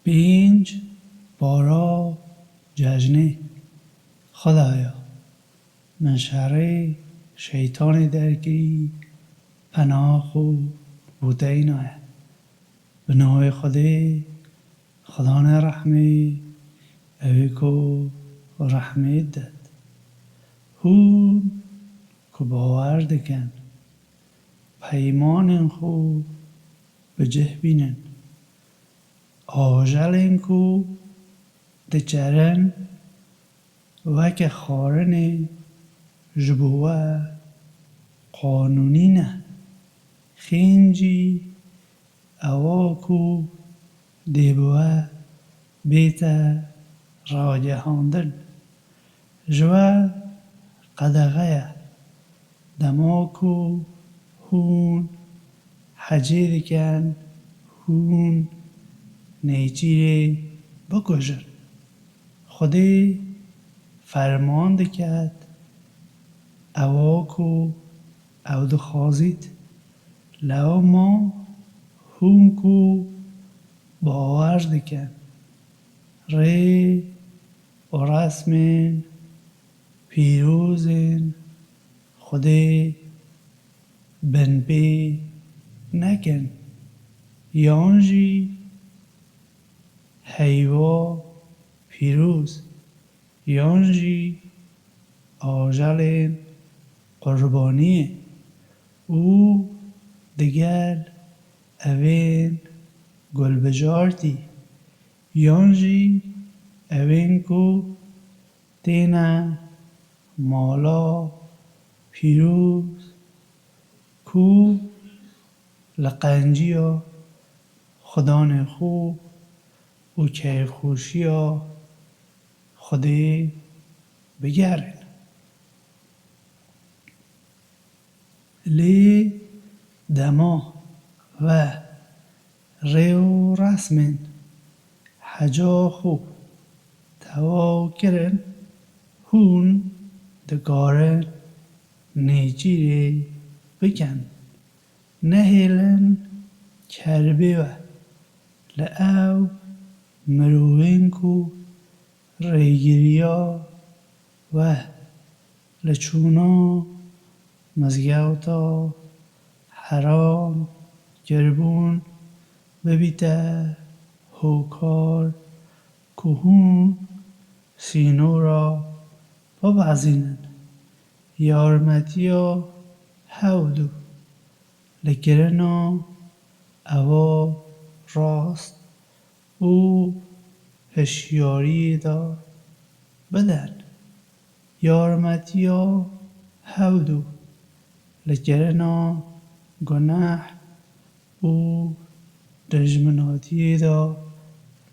بینج بارا ججنه خدایا من شر شیطان درگیری پناه خو بوده اینایه به نام خدا رحمی اوی کو رحمی داد هون که باور دکن پیمان خو به جه بینن آجل کو دچرن وک خارن جبوه قانونی نه خینجی اواکو دیبوه بیتا راجهاندن جوه قدغه دماکو هون حجیر کن هون نیچیره بکشن خودی فرمان دکد اواکو او دخوازید لو ما هون کو باور دکن ری و رسمین پیروزین خودی بنبی نکن یانجی حیوا پیروز یانجی آجل قربانی او دگر اوین گل بجارتی یانجی اوین کو تینا مالا پیروز کو لقنجیا خدان خوب او که خوشیا خودی بگرن لی دما و ریو رسمن حجا خوب توا کرن هون دگارن نیجیری بکن نهیلن کربی و لعو مروین کو ریگیریا و لچونا مزگوتا حرام گربون ببیتا هوکار کهون سینورا ببعزینن یارمتیا هودو لگرنا اوا راست او هشیاری دا بدن یارمتیا هودو لگرنا گناه او دجمناتی دا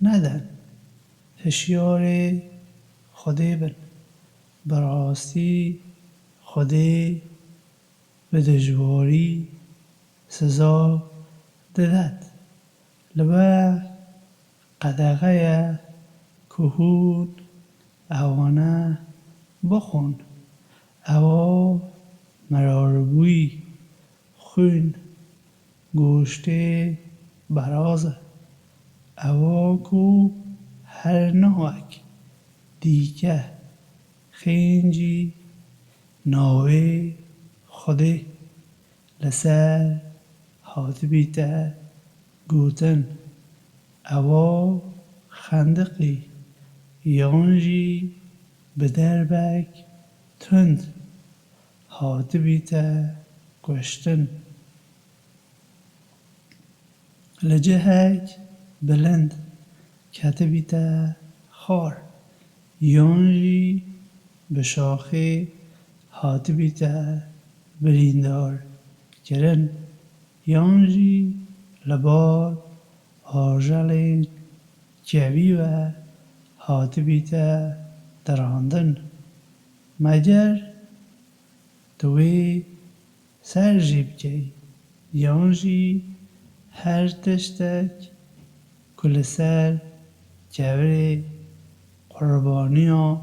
ندن هشیار خودی بن براستی خودی به دجواری سزا ددد لبه قدغه کهون اوانه بخون اوا مراربوی خون گوشته برازه اوا کو هر نوک دیگه خینجی ناوی خودی لسر حاطبیته گوتن اوا خندقی یانجی به دربک تند حاطبیته گشتن لجهک بلند کتبیته خار یانجی به شاخه حاطبیته بریندار کرن یانجی لبار آجل کوی و حاطبیته دراندن مگر توی سر جیب کی یانجی هر تشتک کل سر کوی قربانیا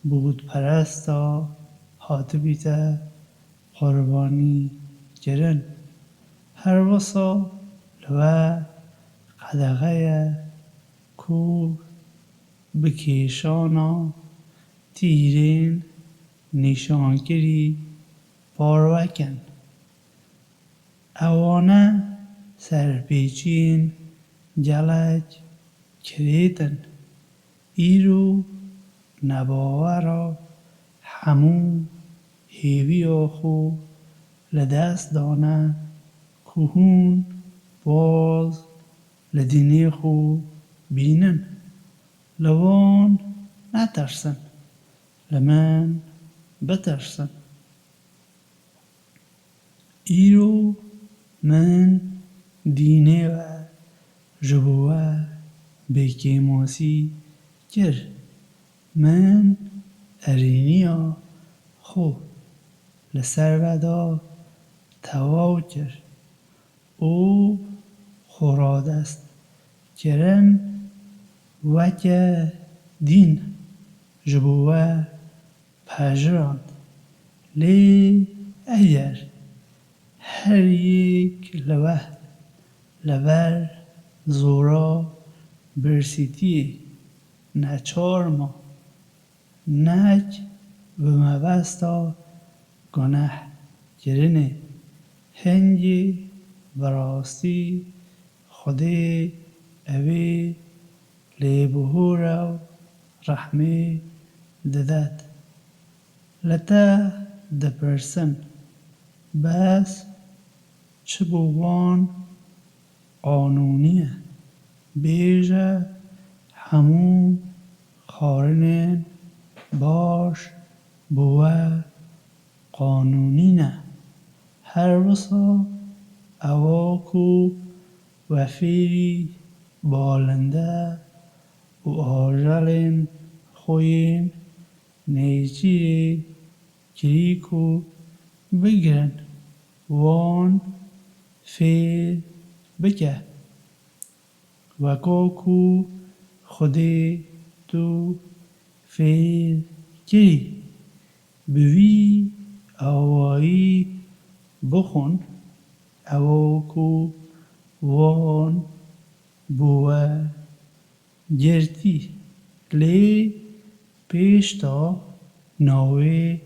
بود پرستا حاطبیته قربانی کرن هر وصا لوه قدغه کو بکیشانا تیرین نیشانگری پاروکن اوانه سرپیچین جلج کریتن ایرو نباورا همو هیوی آخو لدست دانه کهون باز لدینی خو بینن لوان نترسن لمن بترسن ایرو من دینه و جبوه بکیماسی کر من ارینیا خو لسر ودا تواو کر او خورادست کرن وکه دین جبوه پجراند لی اگر هر یک لوه لور زورا برسیتی نچار ما نک به مبستا گناه گرنه هنگی براستی خودی اوی لیبهورو رحمه ددد لته دپرسن بس چه بوان قانونیه بیجه همون خارنین باش بوه قانونی نه هر وسا اواکو وفیری بالنده و آجلین خوین نیچی کریکو بگرن وان فیر بکه وکاکو خودی تو فیر کری بوی آوایی بخون اواکو وان بوه گرتی لی پیشتا ناوی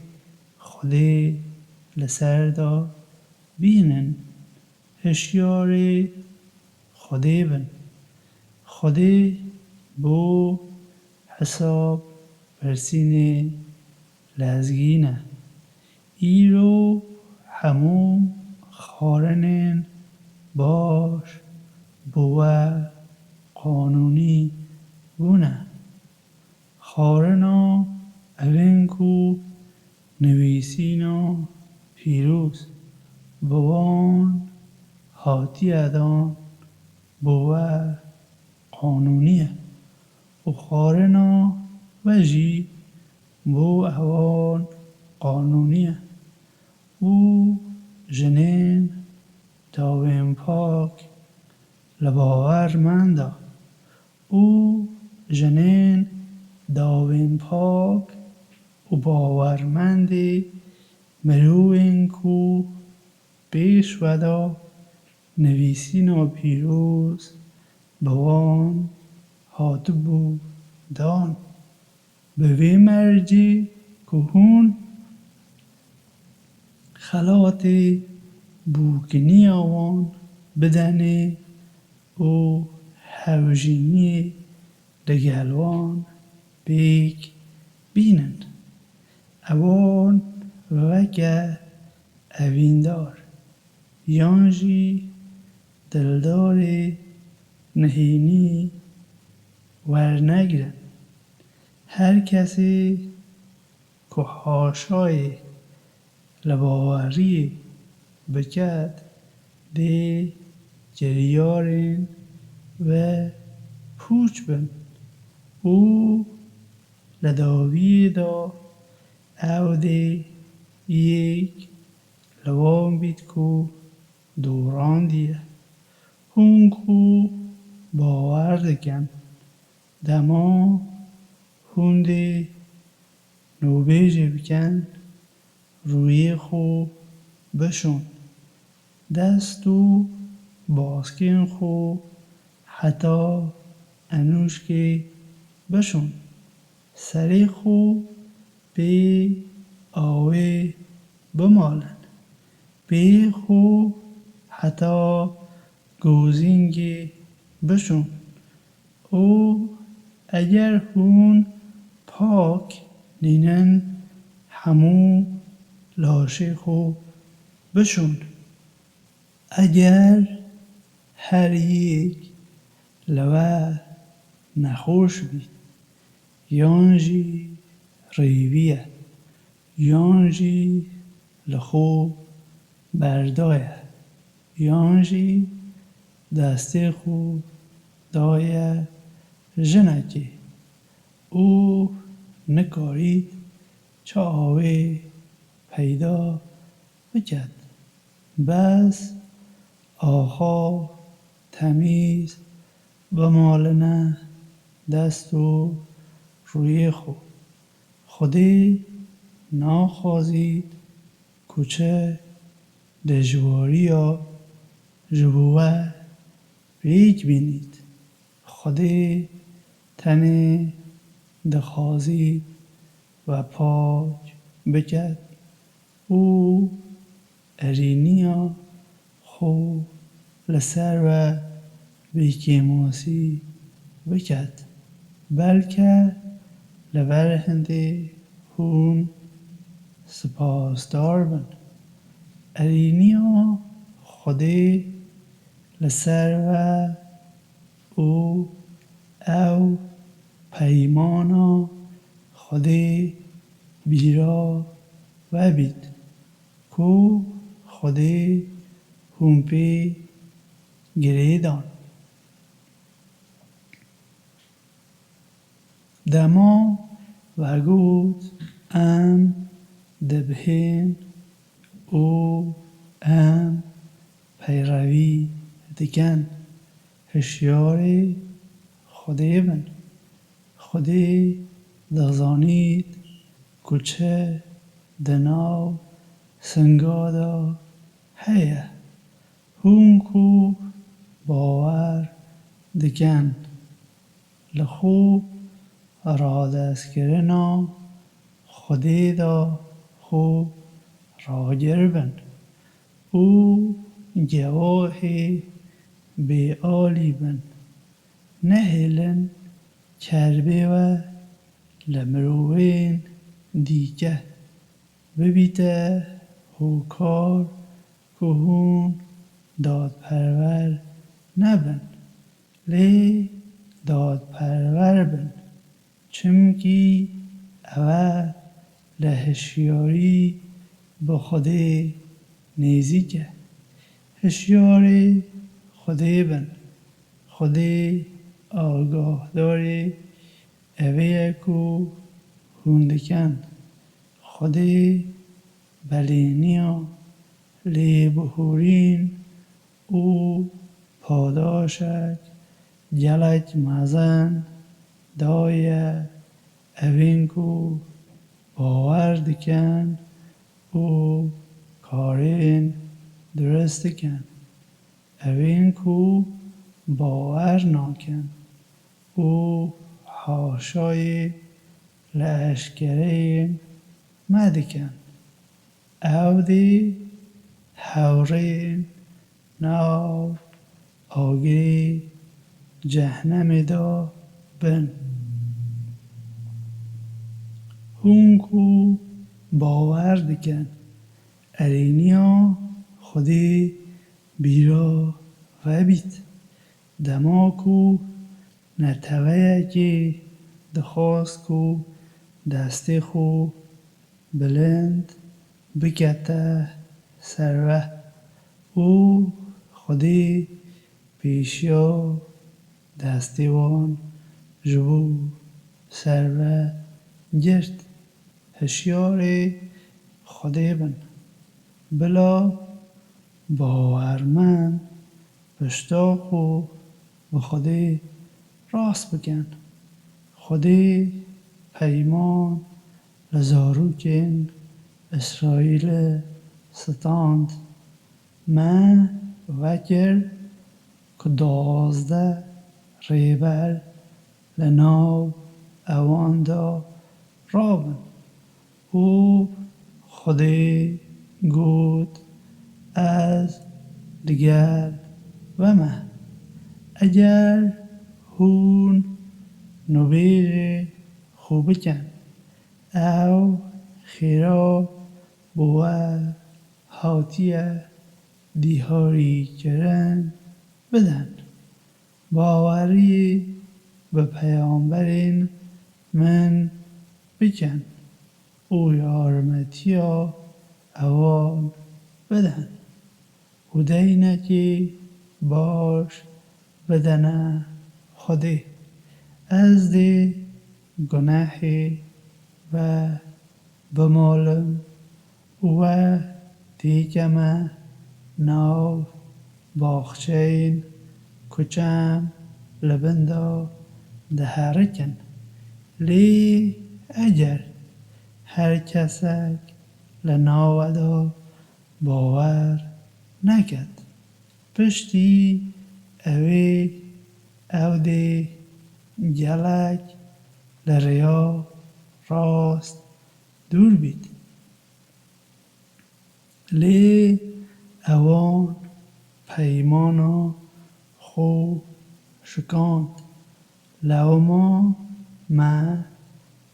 خودی لسر دا بینن هشیار خودی بن خودی بو حساب پرسینه لزگینه ایرو همو خارنین باش بوه قانونی بونه خارنا اوینکو نویسینا پیروز بوان هاتی ادان بوه قانونیه و خارنا وجی بو اوان قانونیه او جنین داوین پاک لباورمنده او جنین داوین پاک و باورمندی مروین کو پیش ودا نویسینا پیروز بوان هاتو بو دان به وی مرجی کهون خلاتی بوکنی آوان بدنه و هوجینی دگلوان بیک بینند اوان وکه اویندار یانجی دلدار نهینی ورنگرن هر کسی که حاشای لباوری بکد دی جریارین و پوچ بن او لداوی دا او دی یک لوام بید کو دوران دیه هون کو باور دکن دما هون دی نوبیجی بکن روی خو بشون دستو باسکین خو حتی انوش که بشون سری خو به آوه بمالن به خو حتی گوزینگی بشون او اگر هون پاک نینن همو لاشه خو بشون اگر هر یک لوه نخوش بید یانجی ریویه یانجی لخو بردایه یانجی دسته خو دایه جنکی او نکارید چه آوه پیدا بکد بس آخا تمیز بمالنه دست و روی خو خودی ناخوازید کوچه دجواری یا جبوه ریک بینید خودی تنی دخوازید و پاک بکد او ارینیا خو لسر و بیکیماسی بکد بلکه لبر هنده هون سپاسدار بن ارینیا خودی لسر و او پیمانا خودی بیرا و بید کو خودی هومپی گریدان دما و گود ام دبهین او ام پیروی دکن هشیاری خودی بن خودی دغزانید کوچه دناو سنگادا هیه هون کو باور دکن لخو را دست کرنا خودی دا خو راگر بن او گواه به آلی بن نهلن کربه و لمروین دیگه ببیته هوکار که هون داد پرور نبن لی داد پرور بن چمکی اول لهشیاری با خودی نیزیکه هشیاری خودی بن خودی آگاه داری اوه کو هوندکن خودی بلینیا لی بهورین او پاداشک گلک مزن دایه اوین کو باور دکن او کارین درست کن اوین کو باور ناکن او حاشای لشکرین مدکن او دی هورین ناو آگی جهنم دا بن هون کو باور دکن ارینیا خودی بیرا و بیت دما کو نتوه که دخواست کو دسته خو بلند بکته سروه او خودی پیشیا دستیوان جبو سروه گرد هشیار خودی بن بلا باورمند پشتا خو به خودی راست بکن خودی پیمان لزاروکین اسرائیل ستاند من وکر که 12 ریبر لناو اوان دا رابن. او خودی گود از دگر و مه. اگر هون نویر خوب کن او خیرا بوه هاتیه دیهاری کرن بدن. باوری به پیامبرین من بکن او یارمتیا اوان بدن. و دینکی باش بدنه خودی از دی گناهی و بمالم و دیگمه ناو باخچین کچم لبندا دهرکن. لی اگر هر کسک لناودا باور نکد پشتی اوی او دی گلک لریا راست دور بید. لی اوان پیمانا خو شکاند لوما ما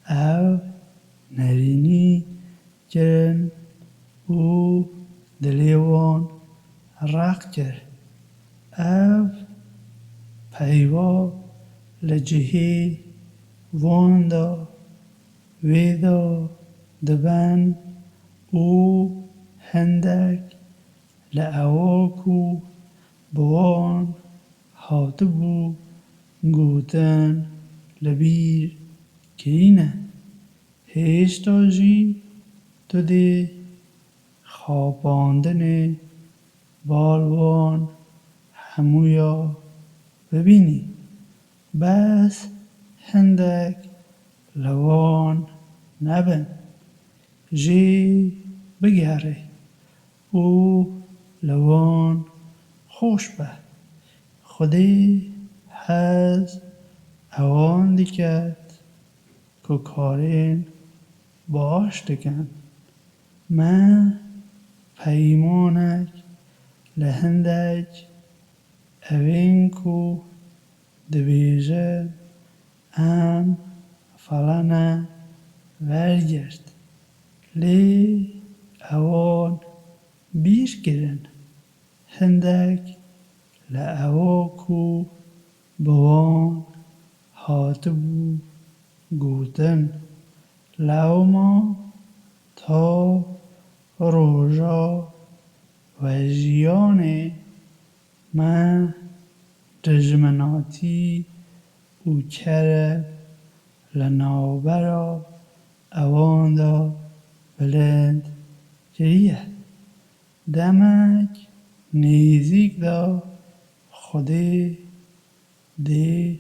او نرینی کرن او دلیوان رق کرد. او پیوا لجهی واندا ویدا دبن او هندک لعواکو بوان هاتبو گوتن لبیر کینه. هشتا جی تو دی خواباندن بالوان همویا ببینی. بس هندک لوان نبن جی بگهره او لوان خوش به. خودی هز اوان دیکت که کارین باش دکن. من پیمانک لهندک اوین کو دبیجه ام فلانه ورگرد. لی اوان بیر گرن هندک لعواکو بوان هاتبو گوتن لوما تا روژا و جیان من دژمناتی او کره لناوبرا اوان دا بلند گریه. دمک نیزیک دا خودی دی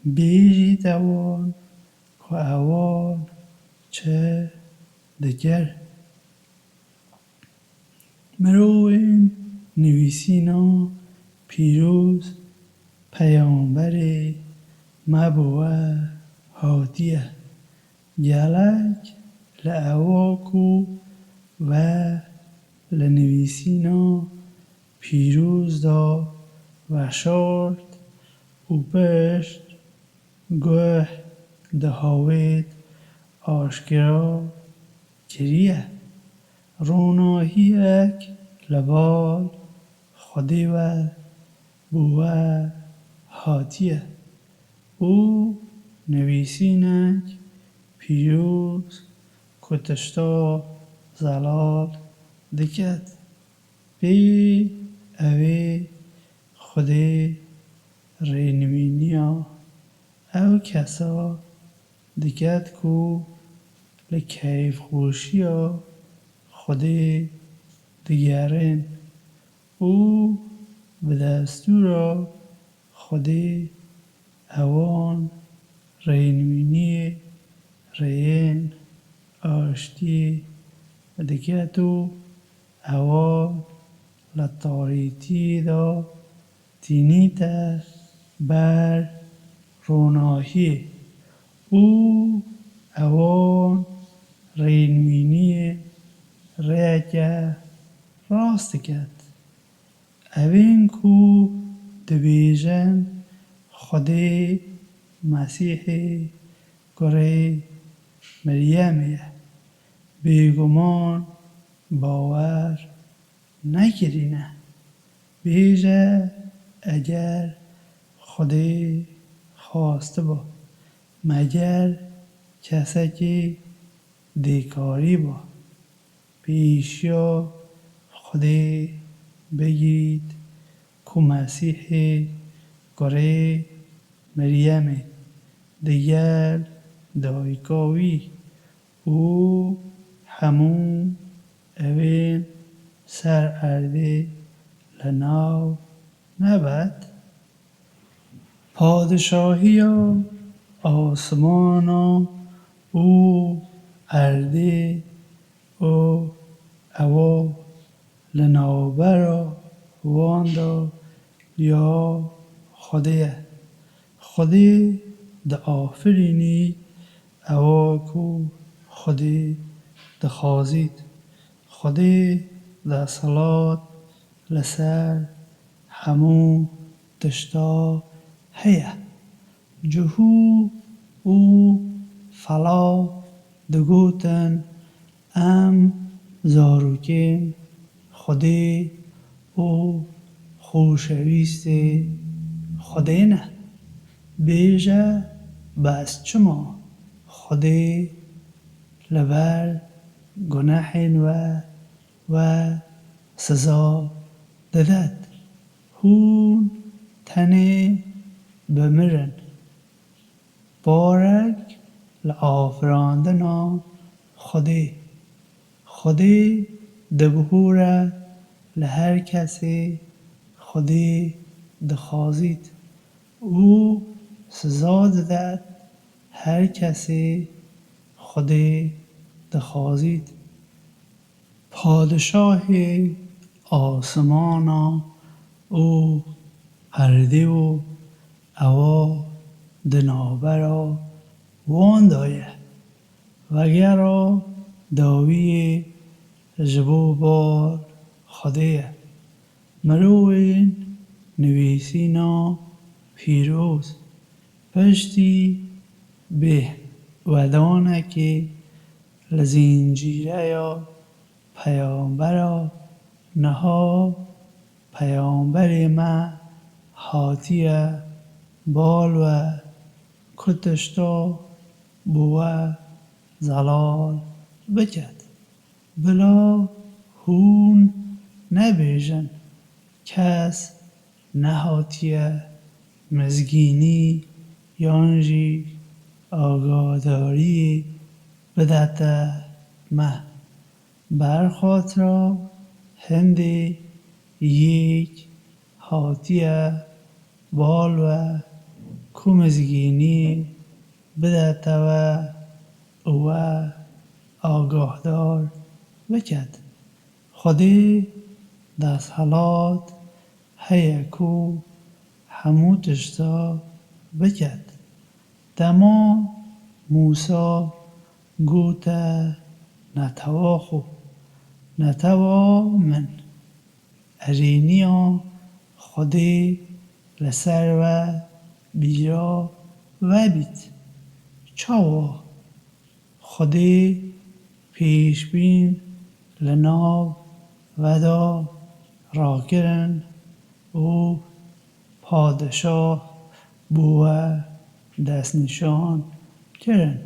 بیجی توان که اوان چه دگر. مروین نویسینا پیروز پیامبری مبوه هاتیه گلک لعواکو و لنویسینا پیروز دا و شارد او پشت گوه دهاوید آشکرا کریه. روناهیک لبال خودی و بوه هاتیه. او نویسینک پیروز کتشتا زلال دکت. بی اوی خودی رینوینیا او کسا دکت کو لکیف خوشیا خودی دگرن. او به دستورا خودی اوان رینوینی رین آشتی و دکتو اوان لطاریتی دا تینیت بر روناهی او اوان رینوینی ریگه راست کرد اوین کو دبیجن خودی مسیحی گره مریمیه بیگمان باور نکرینه بیجه اگر خودی خواسته با مگر کسی که دیکاری با پیشیا خودی بگید که مسیح گره مریم دیگر دایکاوی او همون اوین سر ارده لناو نبد پادشاهی آسمانا او ارده او او لناوبرا واندا یا خودیه خودی ده آفرینی او کو خودی ده خازید خودی ده صلات لسر همو تشتا هیه جهو او فلا دگوتن ام زاروکین خودی او خوشویست خودی نه بیجه بس چما خودی لبر گناهین و سزا دادد هون تنه بمرن بارک لآفراندنا خودی دبهوره لهر کسی خودی دخوازید او سزا دادد هر کسی خودی دخوازید پادشاه آسمانا او ارده و اوا دنابرا واندایه وگرا داوی جبو بار خودیه مروین نویسینا پیروز پشتی به ودانه که لزنجیره یا پیامبرا نها پیامبر ما هاتیه بال و کتشتا بوه زلال بکد بلا هون نبیجن کس نهاتیه مزگینی یانجی آگاداری بدت مه برخاطر هندی یک هاتیه بال و کمزگینی بدت و آگاهدار بکد خودی دست حالات هیکو همو تشتا بکد دما موسا گوته نتوا من ارینیا خودی لسر و بیرا و بیت چاوا خودی پیش بین لناو ودا راکرن او پادشاه بوه دست نشان کرن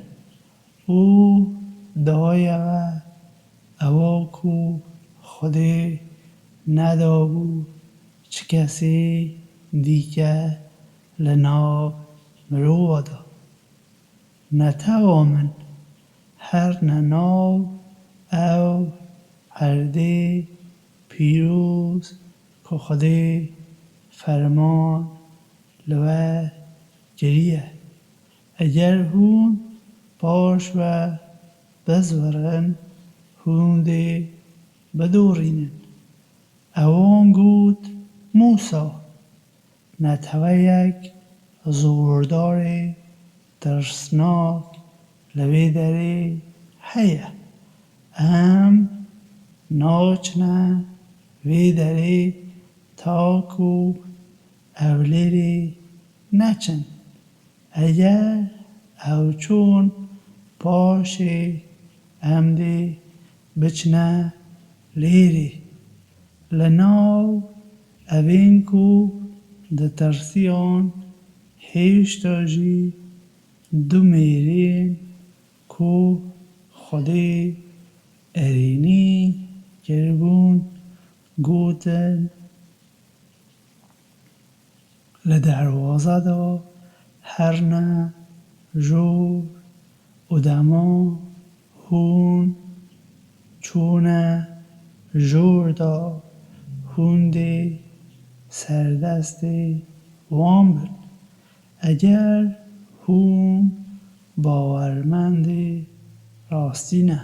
او دایه و اواکو خودی ندابو چه کسی دیگه لناو مروادا نتوامن هر نناو او ارده پیروز که خودی فرمان لوه گریه اگر هون باش و بزورن هونده بدورینن اوان گود موسا نتوه یک زوردار ترسناک لوی دری هیه ام ناچنه وی دری تاکو اولیری نچن اگر او چون پاشی امدی بچنه لیری لناو اوین کو ده ترسیان هیشتا جی دو میرین کو خودی ارینی کربون گوتن لدروازه دا هرنه جو ادما هون چونه جور دا هوندی سردستی وان بن اگر هون باورمندی راستی نه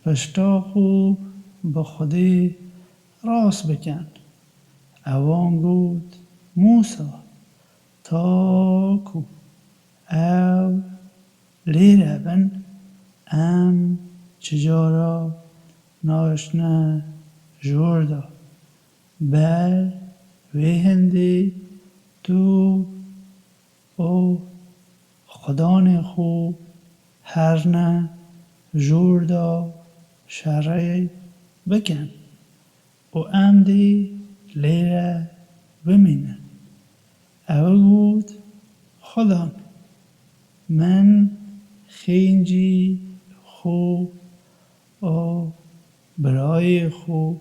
پشتا خوب به خودی راست بکن اوان گود موسا تاکو او لیره بن ام چجارا ناشنه جوردا بل وی هندی تو او خدان خوب هر نه جوردا شرعی بکن و امدی لیره بمینه او بود خدان من خینجی خوب او برای خوب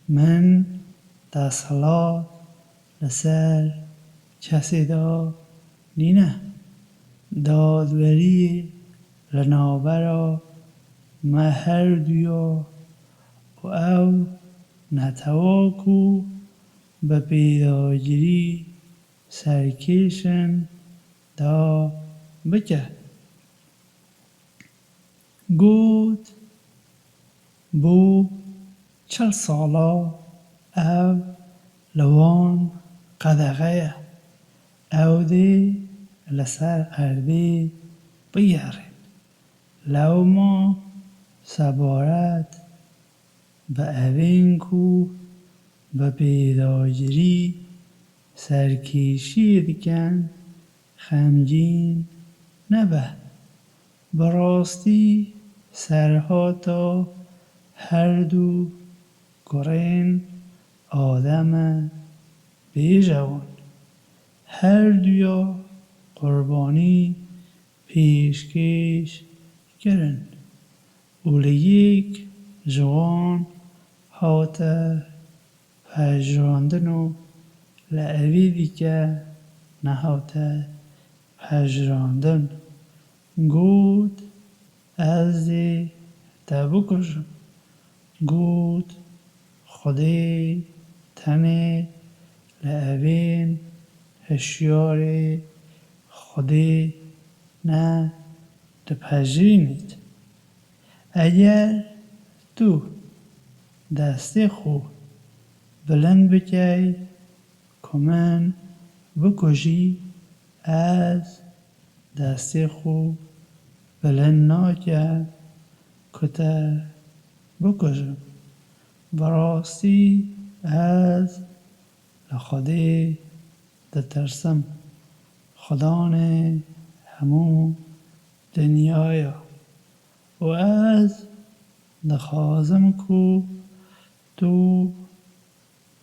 من دستلا لسر کسی دا نینه دادوری لنابرا مهر دویا و او نتواکو به پیداگیری سرکیشن دا بکه گود بو 40 سالا او لوان قدغه او دی لسر اردی بگرین لو ما سبارت به اوین کو به پیداگیری سرکیشی دیکن خمگین نبه براستی سرها تا هر دو گرین آدم بیجوان هر دویا قربانی پیشکش کرن اولی یک جوان هاته پجراندنو لعویدی که نهاته پجراندن گود از دی تبکشم گود خودی تنه لعوین هشیار خودی نه دپجرینید اگر تو دستی خو بلند بکی که من بکشی از دستی خو بلند ناکه که تا بکشم براستی از لخودی دترسم خدان همون دنیایا و از دخوازم کو تو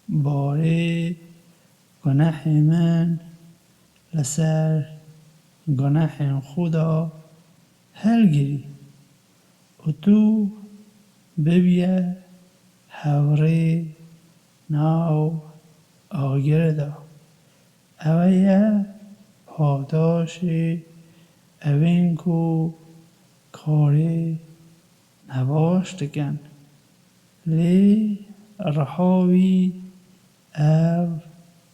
باره گناه من لسر گناه خدا هلگیری و تو ببیه هوره ناو آگردا اویه پاداشی اوین کو کاری نباشتگن لی رهاوی او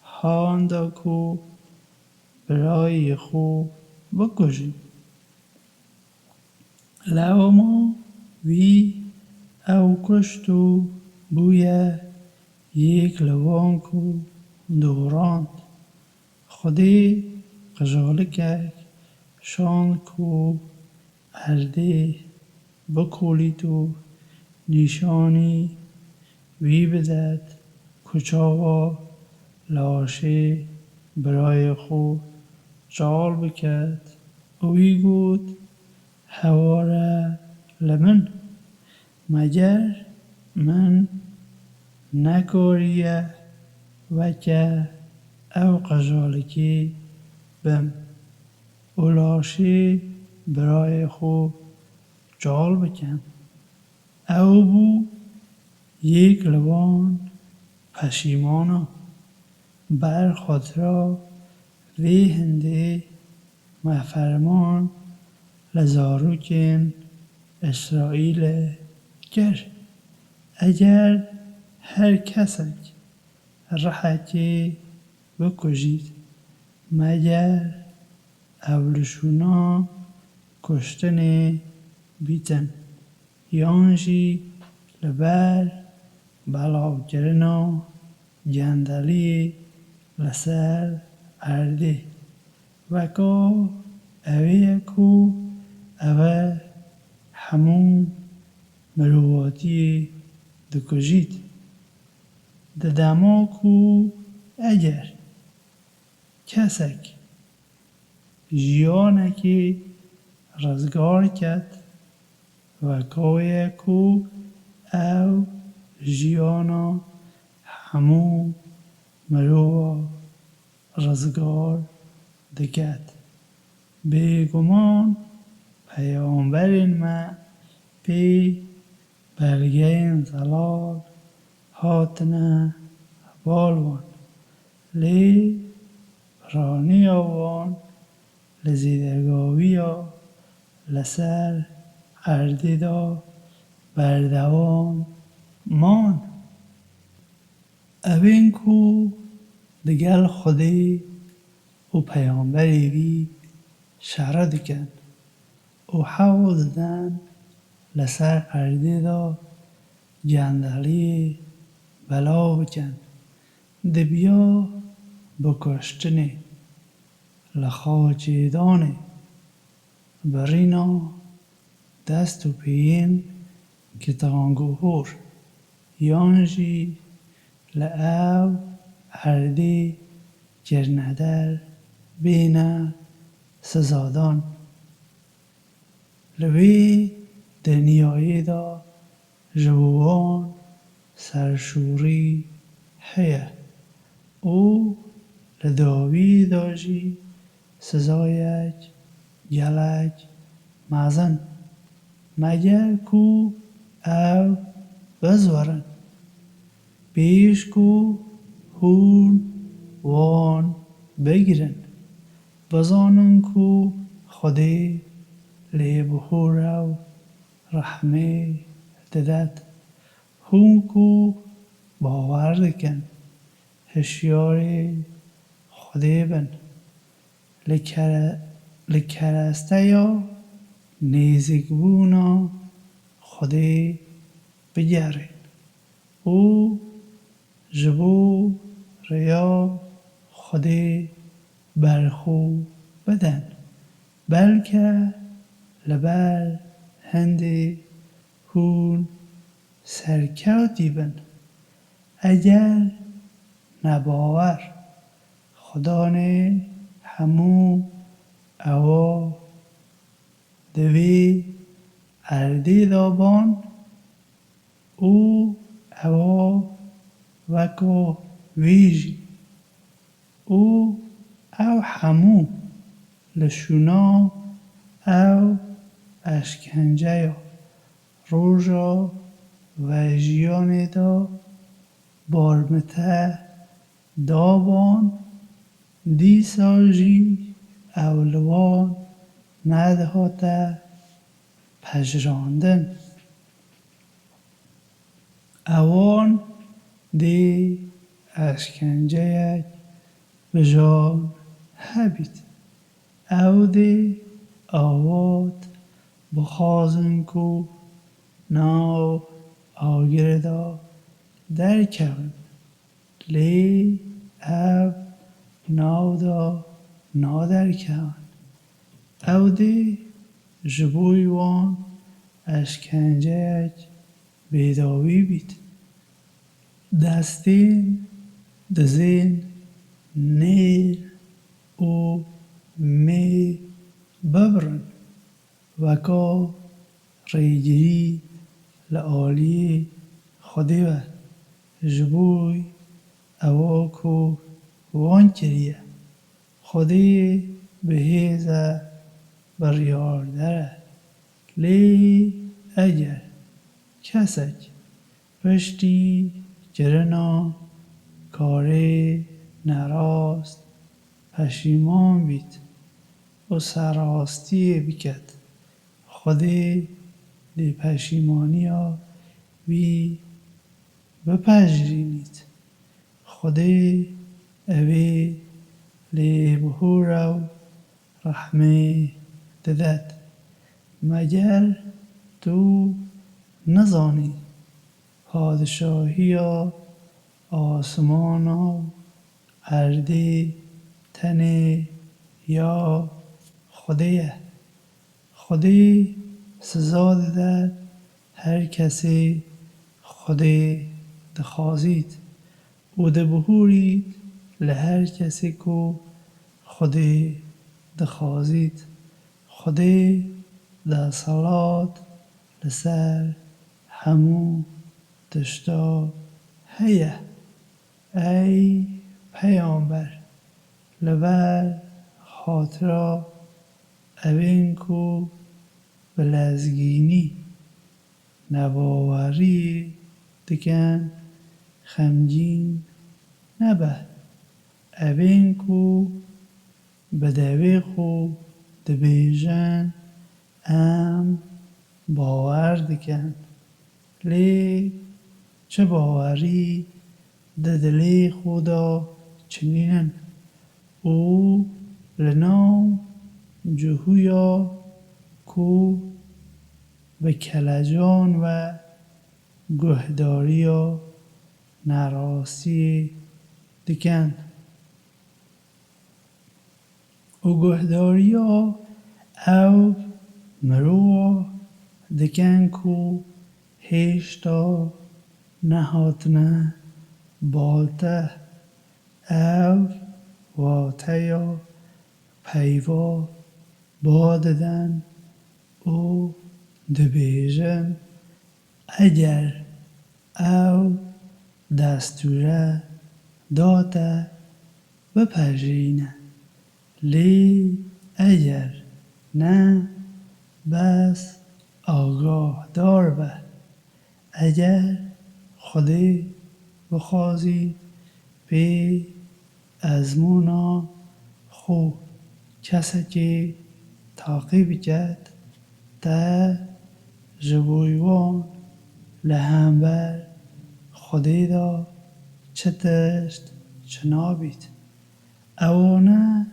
هاندا کو برای خوب بکشی لوما وی او کشتو بویه یک لوان کو دوراند خودی قجالکک شان کو ارده بکولی تو نیشانی وی بدد کچاوا لاشه برای خو جال بکد وی گود هواره لمن مگر من نکاریه وکه او قجالکی بم اولاشی برای خو جال بکن او بو یک لبان پشیمانا بر خاطرا وی هنده مفرمان لزاروکن اسرائیل گر اگر هر کسک رحکی بکشید مگر اولشونا کشتن بیتن یانجی لبر بلاو کرنا گندلی لسر ارده وکا اوه کو اوه همون مرواتی دکجید ددما کو اگر کسک جیانکی رزگار کد وکاوه کو او جیانا همو مروا رزگار دکد بیگمان پیامبرین ما پی برگین زلال هاتنه بالوان لی رانی آوان لزیدگاوی لسر ارده دا بردوام مان اوین کو دگل خودی و پیامبری وی شعره دکن و حوض دن لسر ارده دا گندلی بلا بکن دبیا بکشتنه لخاچیدانه برینا دست و پین کتانگوهور یانجی لعو هردی جرندر بینه سزادان لوی دنیای دا جبوان سرشوری هیه او لداوی داجی سزایک گلک مزن مگر کو او بزورن پیش کو هون وان بگیرن بزانن کو خودی لی بخور او رحمه ددد هون کو باور دکن هشیار خودی بن لکرسته یا نیزک بونا خودی بگرین او جبو ریا خودی برخو بدن بلکه لبر هندی هون سرکوتی بن اگر نباور خدانه همو او دوی اردی دابان او او وکو ویجی او همو لشونا او اشکنجه روژا و جیان دا بارمته دابان دیساجی اولوان ندهاته پجراندن اوان دی اشکنجه بجان هبید او دی آواد بخازن کو ناو آگردا در کون لی او ناودا نادرکان او دی جبوی وان اشکنجه بیداوی بیت دستین دزین نیل او می ببرن وکا ریگیری لعالی خودی و جبوی اواکو وان کریه خودی بهیزه بریاردره لی اگر کسک پشتی گرنا کاره نراست پشیمان بیت و سراستی بکد خودی لی پشیمانیا وی بپجرینید خودی اوی لی بهورو رحمه ددد مگر تو نزانی پادشاهی آسمان و اردی تنه یا خودیه خودی سزا دده هر کسی خودی دخوازید او ده بهورید لهر کسی کو خودی دخوازید خودی ده صلات لسر همو تشتا هیه ای پیامبر لبر خاطرا اوین کو بلزگینی نباوری دکن خمجین نبه اوین کو بدوی خو دبیجن ام باور دکن لی چه باوری ددلی خدا چنینن او لنام جهویا کو به کلجان و گهداری و نراستی دکن او گهداری او مرو دکن کو هیشتا نهاتنه بالته او واتیا پیوا باددن او دبیجن اگر او دستوره داته بپجرینه لی اگر نه بس آگاه دار به اگر خودی بخوازی پی ازمونا خو کسی که تعقیب کرد تا جبویوان لهمبر خودی دا چه تشت چنابید اوانه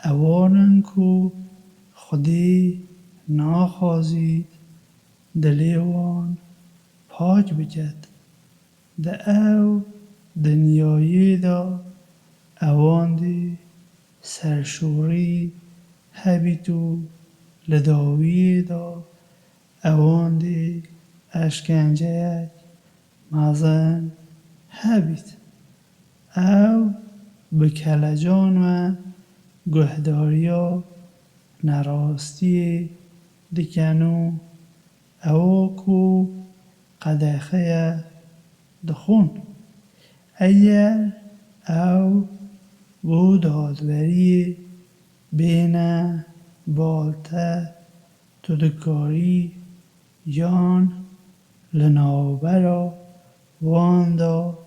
اوانن کو خودی ناخوازید دلیوان پاک بکد ده او دنیایی دا اوان دی سرشوری هبیتو لداوی دا اوان دی اشکنجه مزن هبید او به کلجان و گهداریا نراستی دکنو او کو قدخه دخون اگر او بو دادوری بین بالته تدکاری یان لناوبرا واندا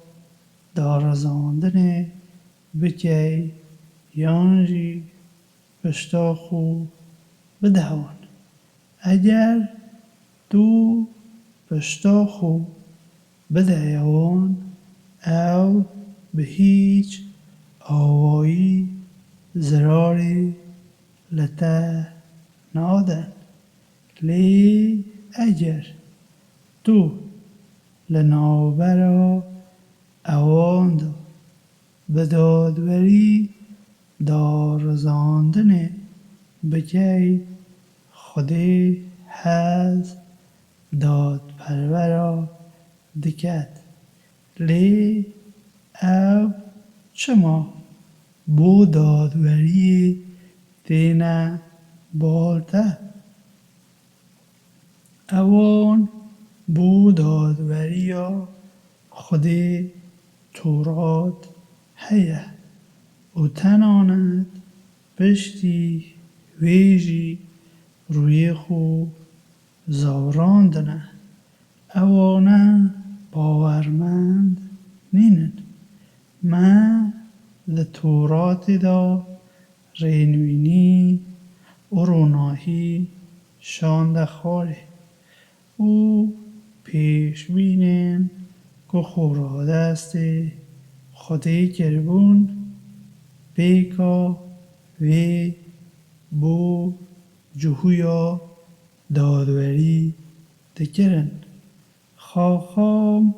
دارزاندن بکی یانجی پشتا خو بدهوان اگر تو پشتا خو بدهیوان او به هیچ آوایی زراری لته نادن لی اگر تو لناوبرا اوان دا به دادوری دارزاندن بکی خودی هز داد پرورا دکت لی او چما بو دادوری تینا بالته اوان بو دادوریا خودی تورات هیه و تناند پشتی ویجی روی خو زاوراندنه اوانه باورمند نینن ما ده تورات دا رینوینی و روناهی شانده خاره او پیش بینن که خوراده است خودی کربون بیکا وی بو جهویا دادوری دکرن خاخام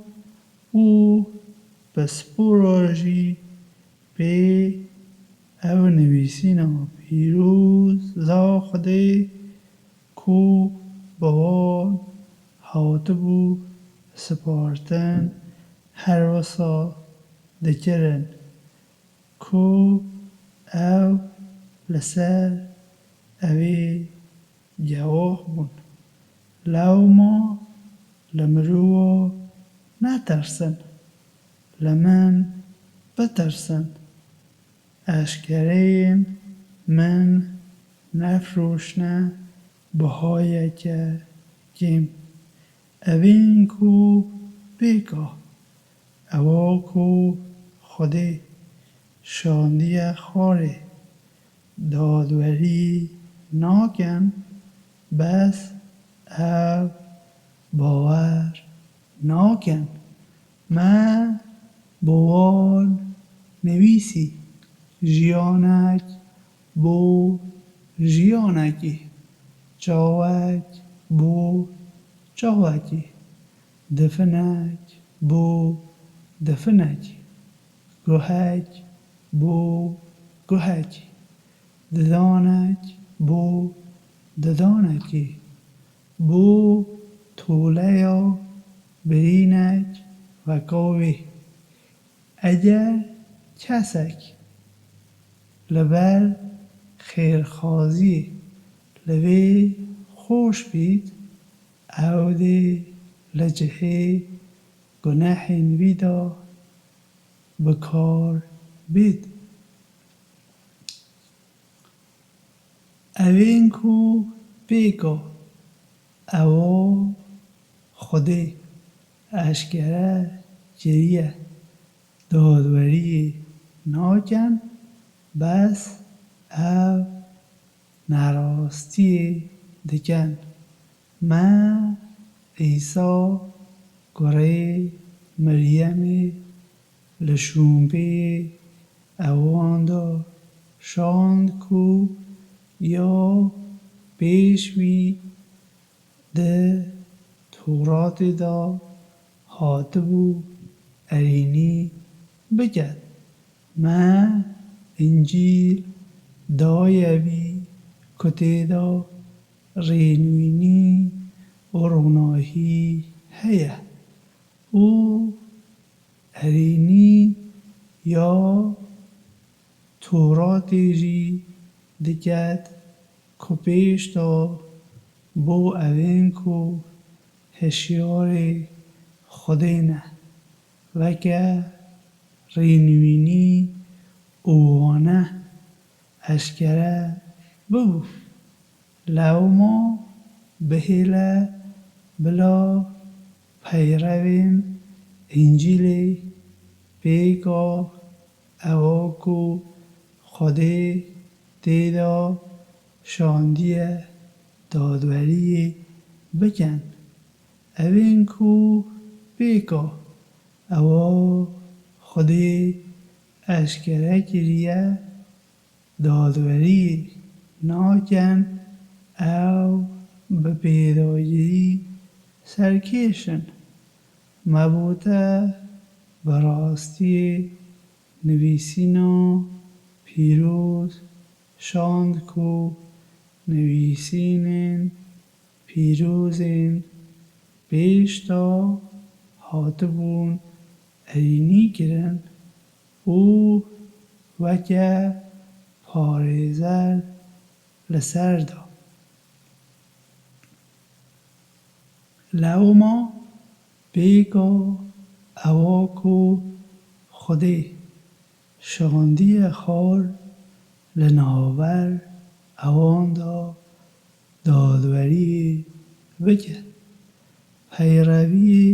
او بسپوراجی به او نویسینا پیروز زا خودی کو بوان هاتبو سپارتن هر وسا دکرن کو او لسر اوی جواه بون لو ما لمرو نترسن لمن بترسن اشکرین من نفروشنه بهای که جیم اوین کو بیکا اوا کو خودی شاندی خاره دادوری ناکن بس او باور ناکن ما بوان نویسی جیانک بو جیانکی چاوک بو چاوکی دفنک بو دفنکی گوهک بو گوهکی ددانک بو ددانکی بو طولیا برینک و قوی اگر کسک لبر خیرخوازی لوی خوش بید او دی لجهه گناهین ویدا بکار بید اوین کو بیگا او خودی اشکره جریه دادوری ناکن بس او نراستی دکن ما عیسی گره مریم لشونبه اواندا شاند کو یا پیشوی ده تورات دا هاتبو ارینی بگد ما انجیل دایوی کتی دا رینوینی و روناهی هیه او ارینی یا توراتی جی دکت که پیش دا بو اوین کو هشیار خودینه و که رینوینی اوانه اشکره ببو لو ما بهیله بلا پیروین انجیل بیگا اواکو خودی دیدا شاندیه دادوری بکن اوین کو بیگا اوا خودی اشکره کریه دادوری ناکن او به پیدایری سرکشن مبوته براستی نویسینا پیروز شاند کو نویسینن پیروزین بیشتا هاتبون اینی گرن او وکه پارێزەر لەسەردا لەوما بێگا ئەواکو خودێ شاندیە خار لەناوبەر ئەواندا دادوەریێ بکە پەیڕەویێ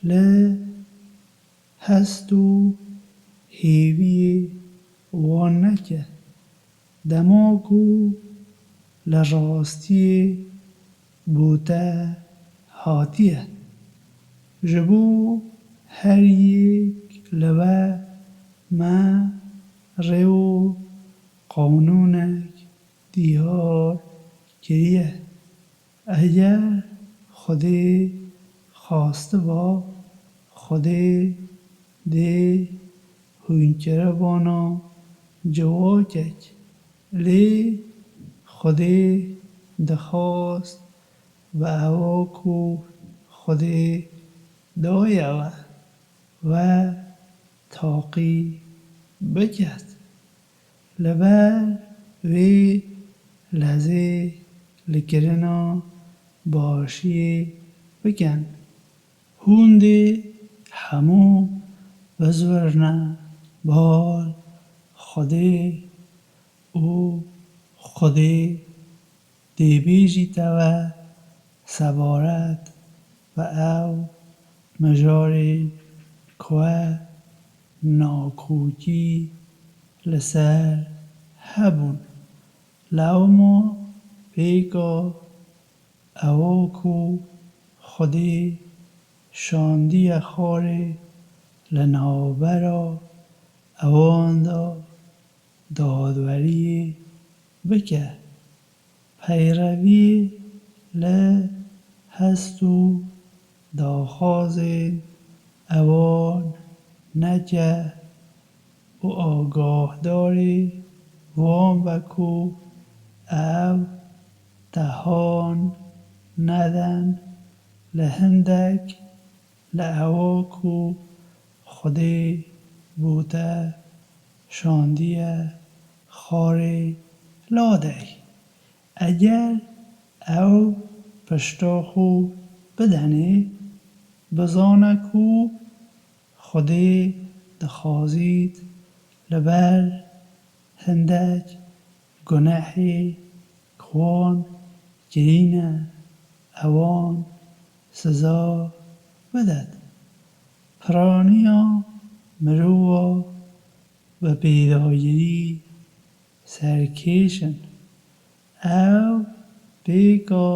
لە هەست و هێویێ وان نەکە دەماکو لە ڕاستیێ بۆتە هاتیە ji bo her yek li we me rê û qanûnek dîhar kiriye eger Xwedê xastiba Xwedê dê hûnkerebana civakek lê Xwedê dixwast bi ewa ku Xwedê dayewe we taqî biket liber vê lezê likirina başiyê bikin hûn dê hemû bizwirne bal Xwedê û Xwedê dê bêjîtewe sebaret bi ew mijarê ku we nakokî li ser hebûn lewma pêka ewa ku Xwedê şandiye xarê li navbera ewan da dadweriyê bike peyreviyê li hest û daxwazên ewan neke û agahdarê wan be ku ew tehan nedin li hindek li ewa ku Xwedê bûte şandiye xarê ladey eger ew pişta xwe bidenê bizane ku Xwedê dixwazît li ber hindek gunehê ku wan kirîne ewan siza bidet piraniya mirova bi pêdagirî serkêş in ew pêka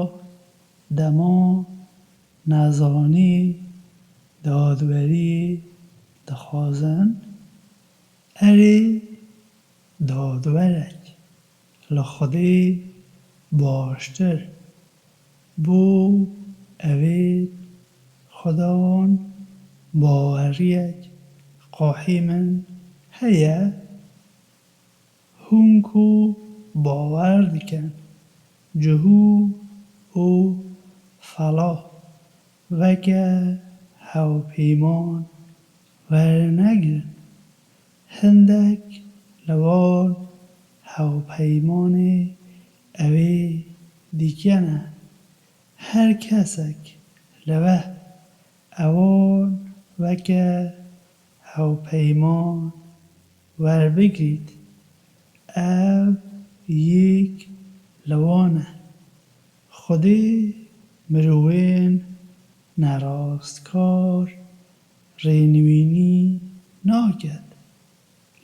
dema nezanî dadweriyê dixwazin erê dadwerek li Xwedê baştir bo evê xudan baweriyek qahî min heye hûn ku bawer dikin cihû û felah veke hewpêman wernegrin hindek li wan hewpeymanê evê dîkene her kesek li we ewan veke hewpeyman werbigît ew yek li wan e Xwedê mirovên nerastkar rênivînî naket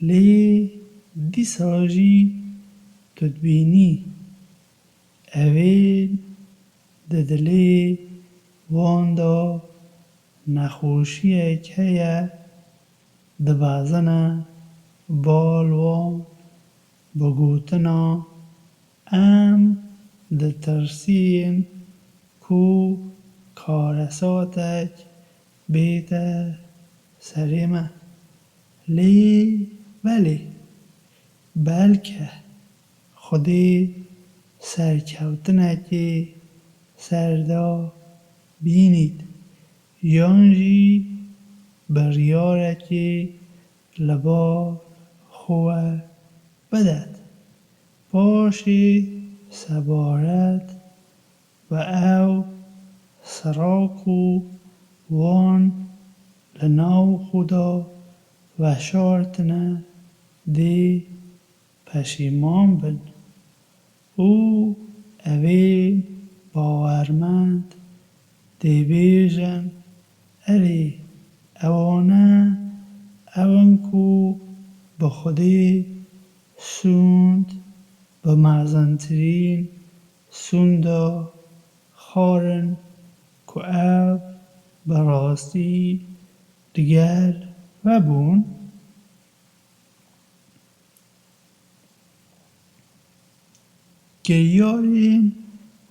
lê dîsa jî tu dibînî evên di dilê wan da nexweşiyek heye dibezine bal wan bi gotina em ditirsîn ku karesatek bête serê me لی ولی بلکه خودی سرکەوتنێکی سەردا بینید یانجی بڕیارێکی لەبار خوە بدات پاشی سەبارەت بە ئەو سڕاک و وان لەناو خۆدا وەشارتنە دێ پەشیمان بن و ئەوێ باوەڕمەند دەیبێژن ئەرێ ئەوانە ئەون کو بە خودێ سوند بە مەزنترین سوندا خارن کو ئەو بەڕاستی دگەل وەبوون گریارên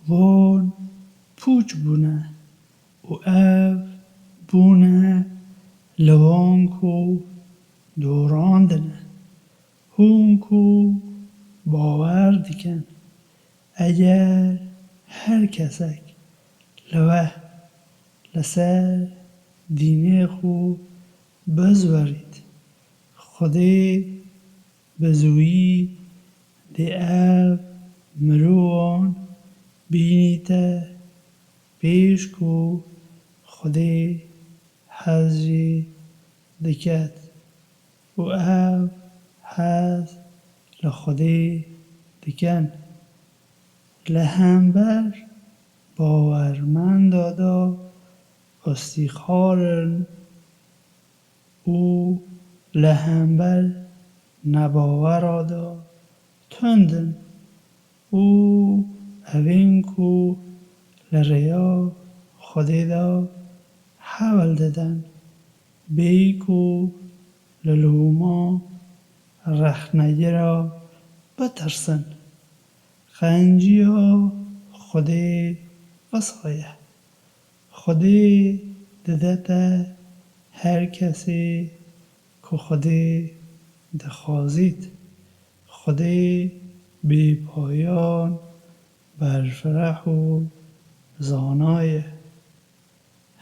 wan pûç bûne û ev bûne li wan ku dorandine hûn ku bawer dikin eger her kesek li we li ser dînê xwe bizwerît Xwedê bi zûyî dê ev mirovan bînîte pêş ku Xwedê hez jê diket û ev hez li Xwedê dikin li hember bawermenda da îstîxarin û li hember nebawera da tundin û evên ku li rêya Xwedê de hewl didin bêyî ku li lûma rexnegîra bitirsin xenciya Xwedê qisa ye Xwedê didete her kesê ku Xwedê dixwazît Xwedê bêpayan berfireh û zana ye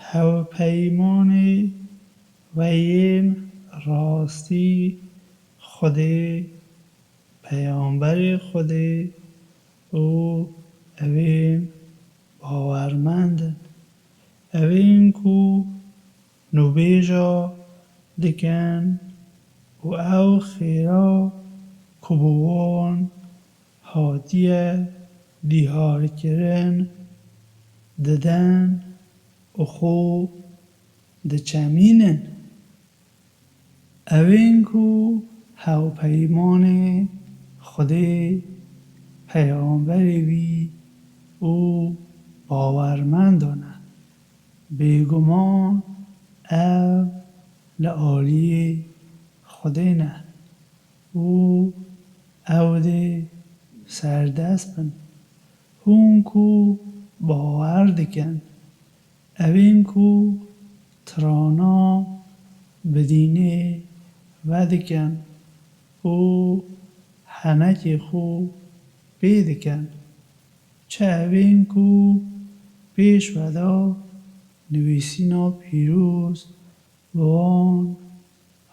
hewpeymanê we yên rastî Xwedê peyamberê Xwedê û evên bawermendin evên ku nûbêja dikin û ew xêra ku bi wan hatiye dîharkirin didin û xwe diçemînin evên ku hewpeymanê Xwedê peyamberê wî û bawermendan e bêguman ev li aliyê Xwedê ne û ew dê serdest bin hûn ku bawer dikin evên ku tirana bi dînê vedikin û henekê xwe pê dikin çi evên ku pêş ve de nivîsîna pîrûz bi wan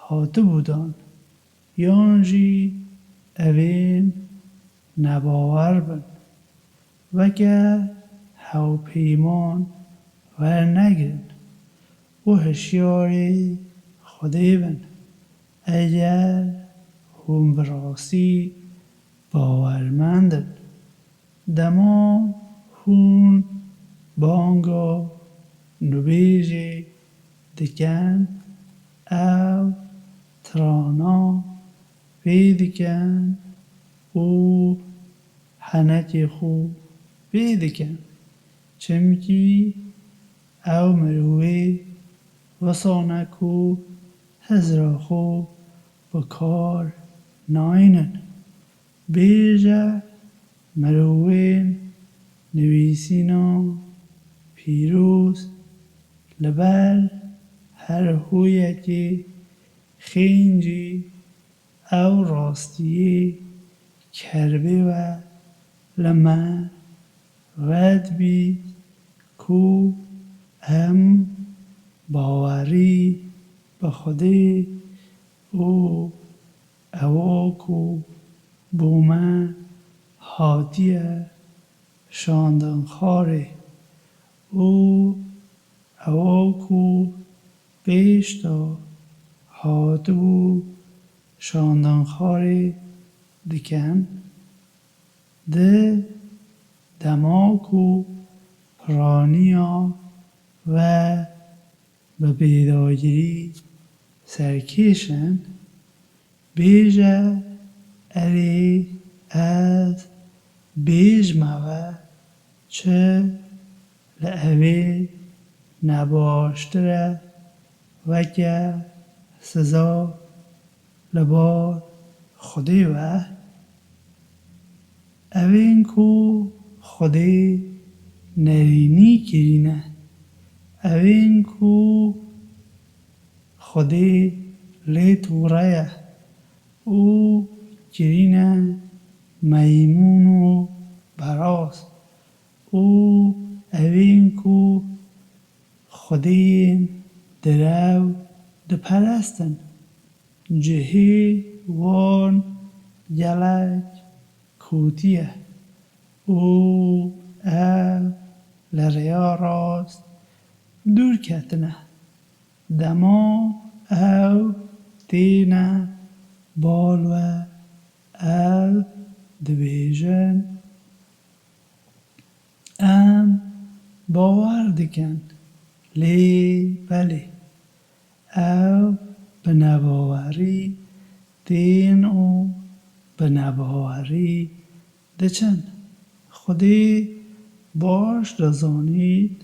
hatibû dan yan jî evên nebawer bin veke hewpeyman wernegirin û hişyarê Xwedê bin eger hûn bi rastî bawermendin dema hûn banga nûbêjê dikin ew tirana pê dikin û henekê xwe pê dikin çimkî ew mirovê wisane ku hezra xwe bi kar nayînin bêje mirovên nivîsîna pîrûz li ber her hûyekê خینجی او راستی کربه و لما ود بی کو هم باوری به خودی او اوکو بومه هاتیه شاندن خاره او اوکو بیشتا هاتو شاندن خاره دکن ده دماکو پرانیا و به بیداگیری سرکیشن بیجه اری از بیج موه چه لعوی نباشتره وکه سزا لبار خودی و اوین کو خودی نرینی کرینه اوین کو خودی لی توره او کرینه میمون و براز او اوین کو خودی درو دپرستن جهی وان گلک کوتیه او لریا راست دور کتنه دما او تینه بالوه او دبیجن ام باور دکن لی بله او به نباوری دین او به نباوری دچن خودی باش دزانید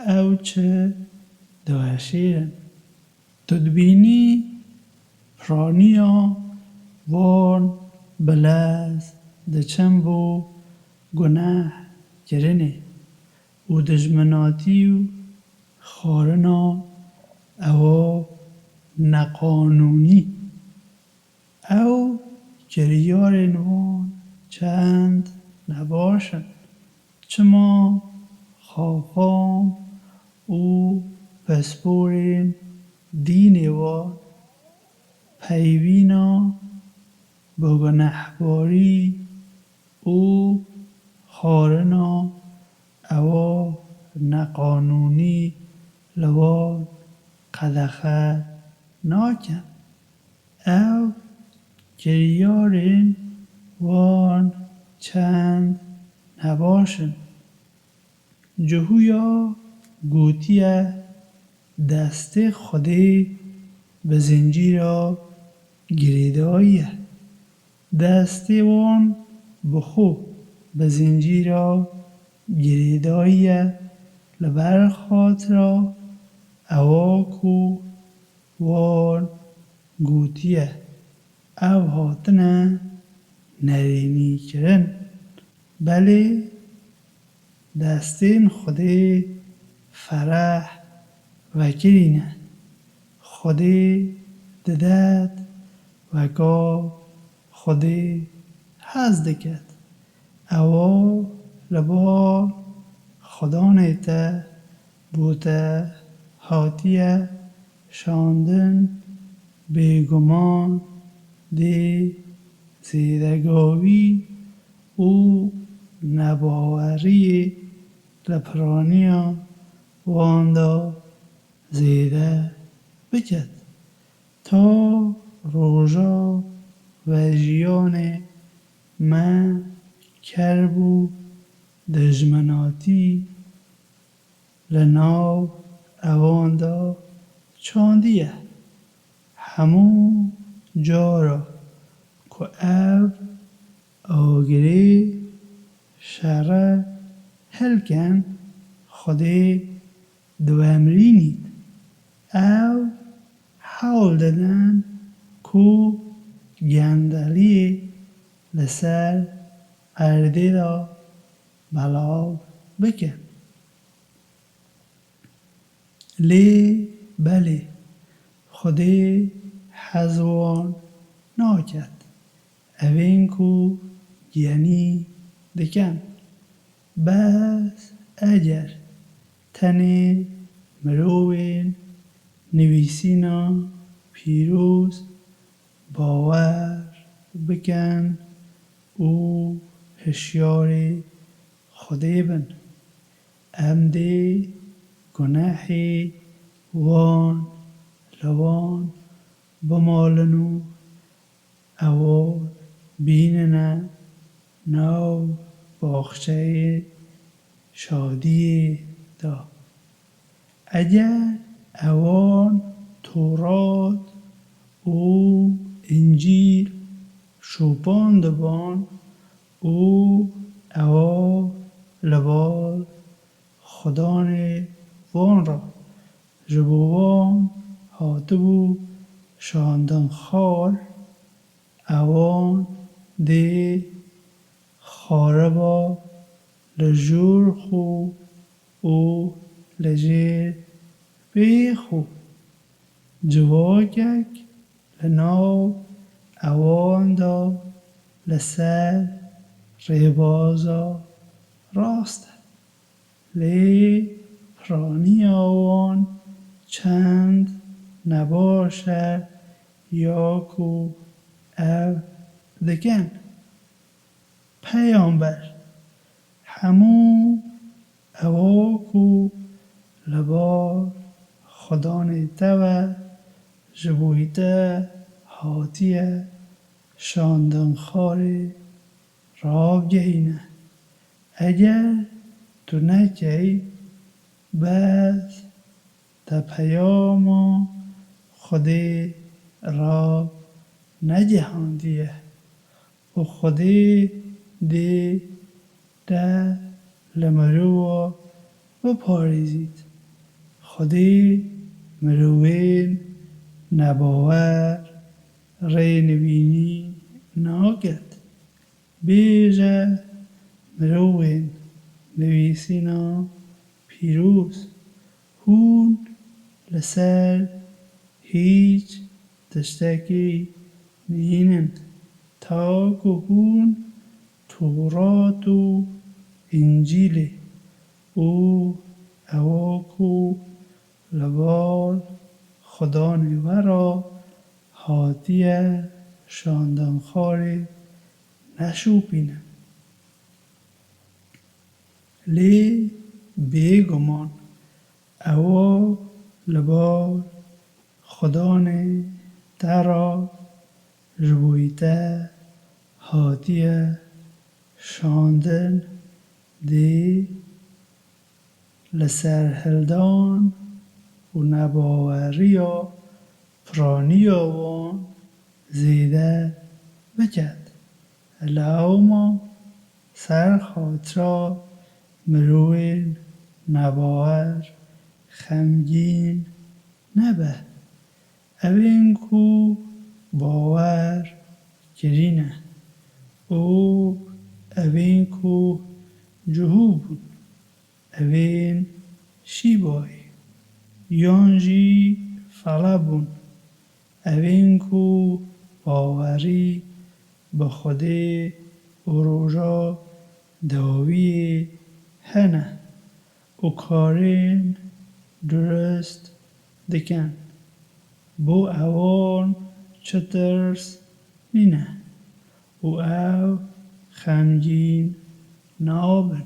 او چه دوشیرن تدبینی پرانیا وان بلز دچن بو گناه کرنه او دجمناتی و خارنا او نقانونی او کریار نوان چند نباشن چما خاقام او پسپورین دین وان پیوینا بگنهباری او خارنا او نقانونی لوان قدخه ناکن او کریارین وان چند نباشن جهویا گوتیه دست خودی به زنجیرا گریداییه دستی وان بخو به زنجیرا گریداییه لبر خاطرا اواکو وان گوتیه او هاتنه نرینی کرن بله دستین خودی فرح و کرینه خودی ددت و گا خودی حز دکت او لبا خدا نیته بوته هاتیه شاندن بیگمان دی زیدگاوی او نباوری لپرانیا واندا زیده بکد تا روژا و جیان من کربو دجمناتی لناو اواندا چاندیه همو جارا که او آگری شره هلکن خودی دو امرینید او حول دادن کو گندلی لسر ارده را بلاو بکن لی بله خودی حزوان ناکد اوین کو گینی دکن بس اگر تنه مروین نویسینا پیروز باور بکن او هشیار خودی بن امده گناهی وان لوان بمالنو او بیننه نو باخچه شادی دا اگر اوان تورات او انجیل شوپان دبان او او لبال خدان وان را جبوان هاتبو شاندن خار اوان دی خاربا لجور خو او لجیر بیخو جواکک لناو اوان دا لسر ریبازا راست لی پرانی آوان چند نباشه یا کو او دکن پیامبر همو او کو لبار خدان تو جبویده هاتیه شاندن خاری راب گهینه اگر تو نکی بس تا پیام خودی را نجهاندیه و خودی دی ده لمرو بپاریزید خودی مروین نباور ری نبینی ناکد بیجه مروین نویسینا پیروز هون لسر هیچ تشتکی نینن تا که هون تورات و انجیل او اوکو لبال خدان ورا هاتیه شاندن خاری نشوپینه لی بیگمان او لبال خدان ترا جبویته هاتیه شاندن دی لسر هلدان و نباوریا پرانیا وان زیده بکد لوما سر خاطرا مروین نباور خمگین نبه اوین کو باور کرینه او اوین کو جهو بود اوین شی بای یانجی فلبون اوین کو باوری به خودی اروژا داوی هنه و کارین درست دکن بو اوان چترس نینه و او خمگین نابن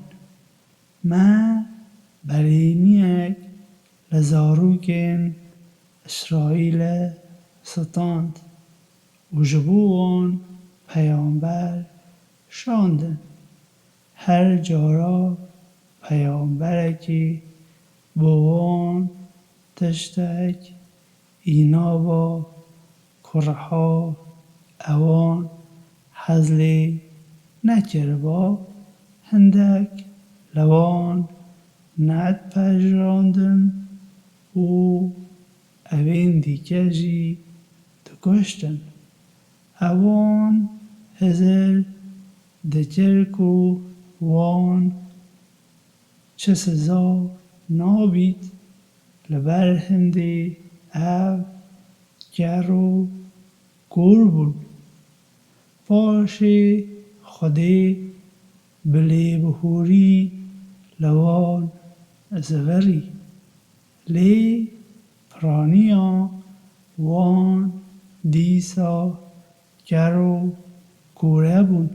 ما برینیک لزاروکن اسرائیل ستاند و جبوان پیامبر شاندن هر جارا پیامبرکی بوان تشتک اینا با کرها اوان حزلی نکر با هندک لوان ند پجراندن و اوین دیگه جی دکشتن اوان هزر دکرکو وان چه سزا نابید لبر هندی او گرو گور بون باشی خودی بلی بهوری لوان زوری لی پرانیا وان دیسا گرو گوره بون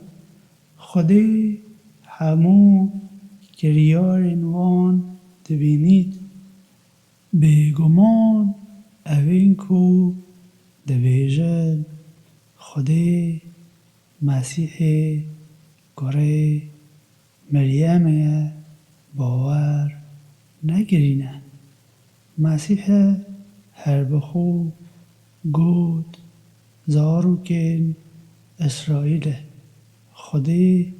خودی همو گریارین وان دبینید بگمان اوین کو دبیجن خودی مسیح گره مریم باور نگرینه مسیح هر بخو گود زاروکن اسرائیل خودی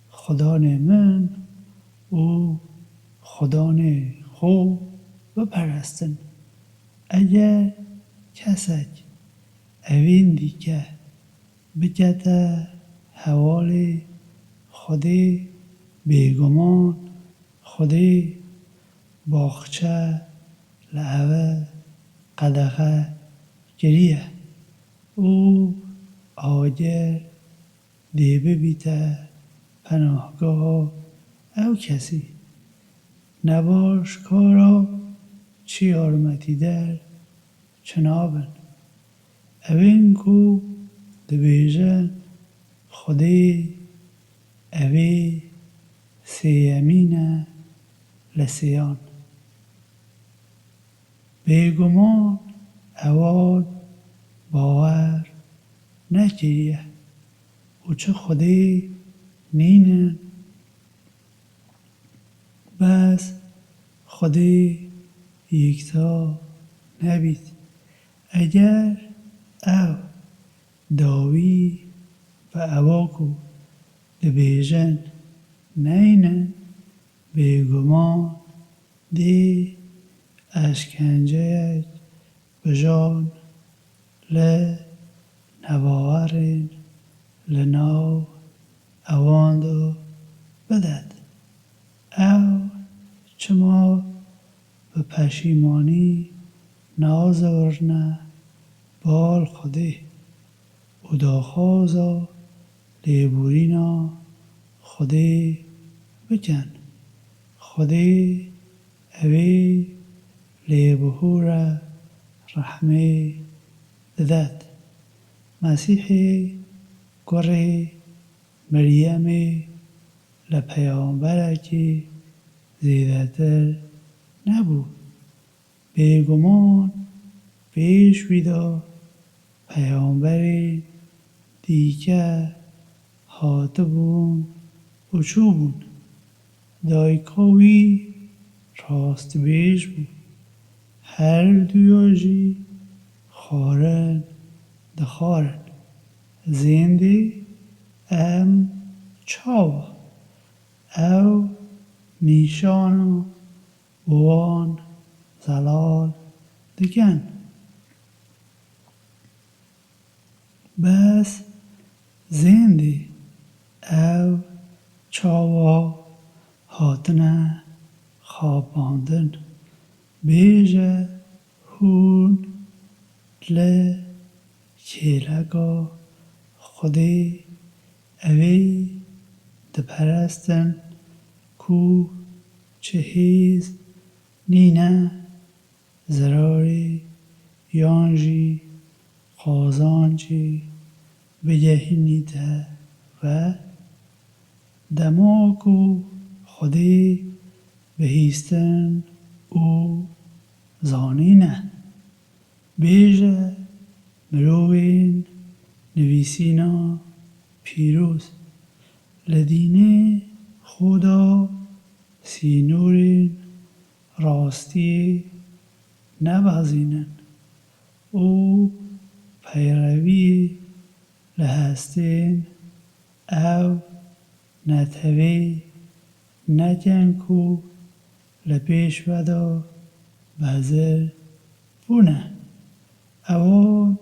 خدا من او خدا خو بپرستن اگر کسک اوین دیگه بگته حوال خودی بیگمان خودی باخچه لعوه قدقه گریه او آگر دیبه بیته پناهگاه او کسی نباش کارا چی آرمتی در چنابن اوین کو دبیجن خودی اوی سیمینه لسیان بیگمان اوان باور نکریه او چه خودی نینن بس خودی یکتا نبید اگر او داوی و اواکو دبیجن نینن بیگمان دی اشکنجه بجان لنواهرین لناو اواندو بدد او چما به پشیمانی نازورنه بال خودی او داخوزا لیبورینا خودی بکن خودی اوی لیبهور رحمه ددد مسیحی گره مریم لپیامبرکی زیدتر نبود بیگمان پیش ویدا پیامبری دیگه هاته بون و چو بون دایکاوی راست بیش بود هر دویاجی خارن دخارن زنده ام چاوا او نیشانا بوان زلال دگن بس زنده او چاوا هاتنه خواباندن بیجه هون ل چیلگا خودی اوی دپرستن کو چهیز نینه زراری یانجی قازانجی بگهینیده و دماغو خودی بهیستن او زانینه بیجه مروین نویسینا پیروز لدینه خدا سینورین راستی نبازینن او پیروی لهستین او نتوی نجنکو لپیش ودا بزر بونه اوان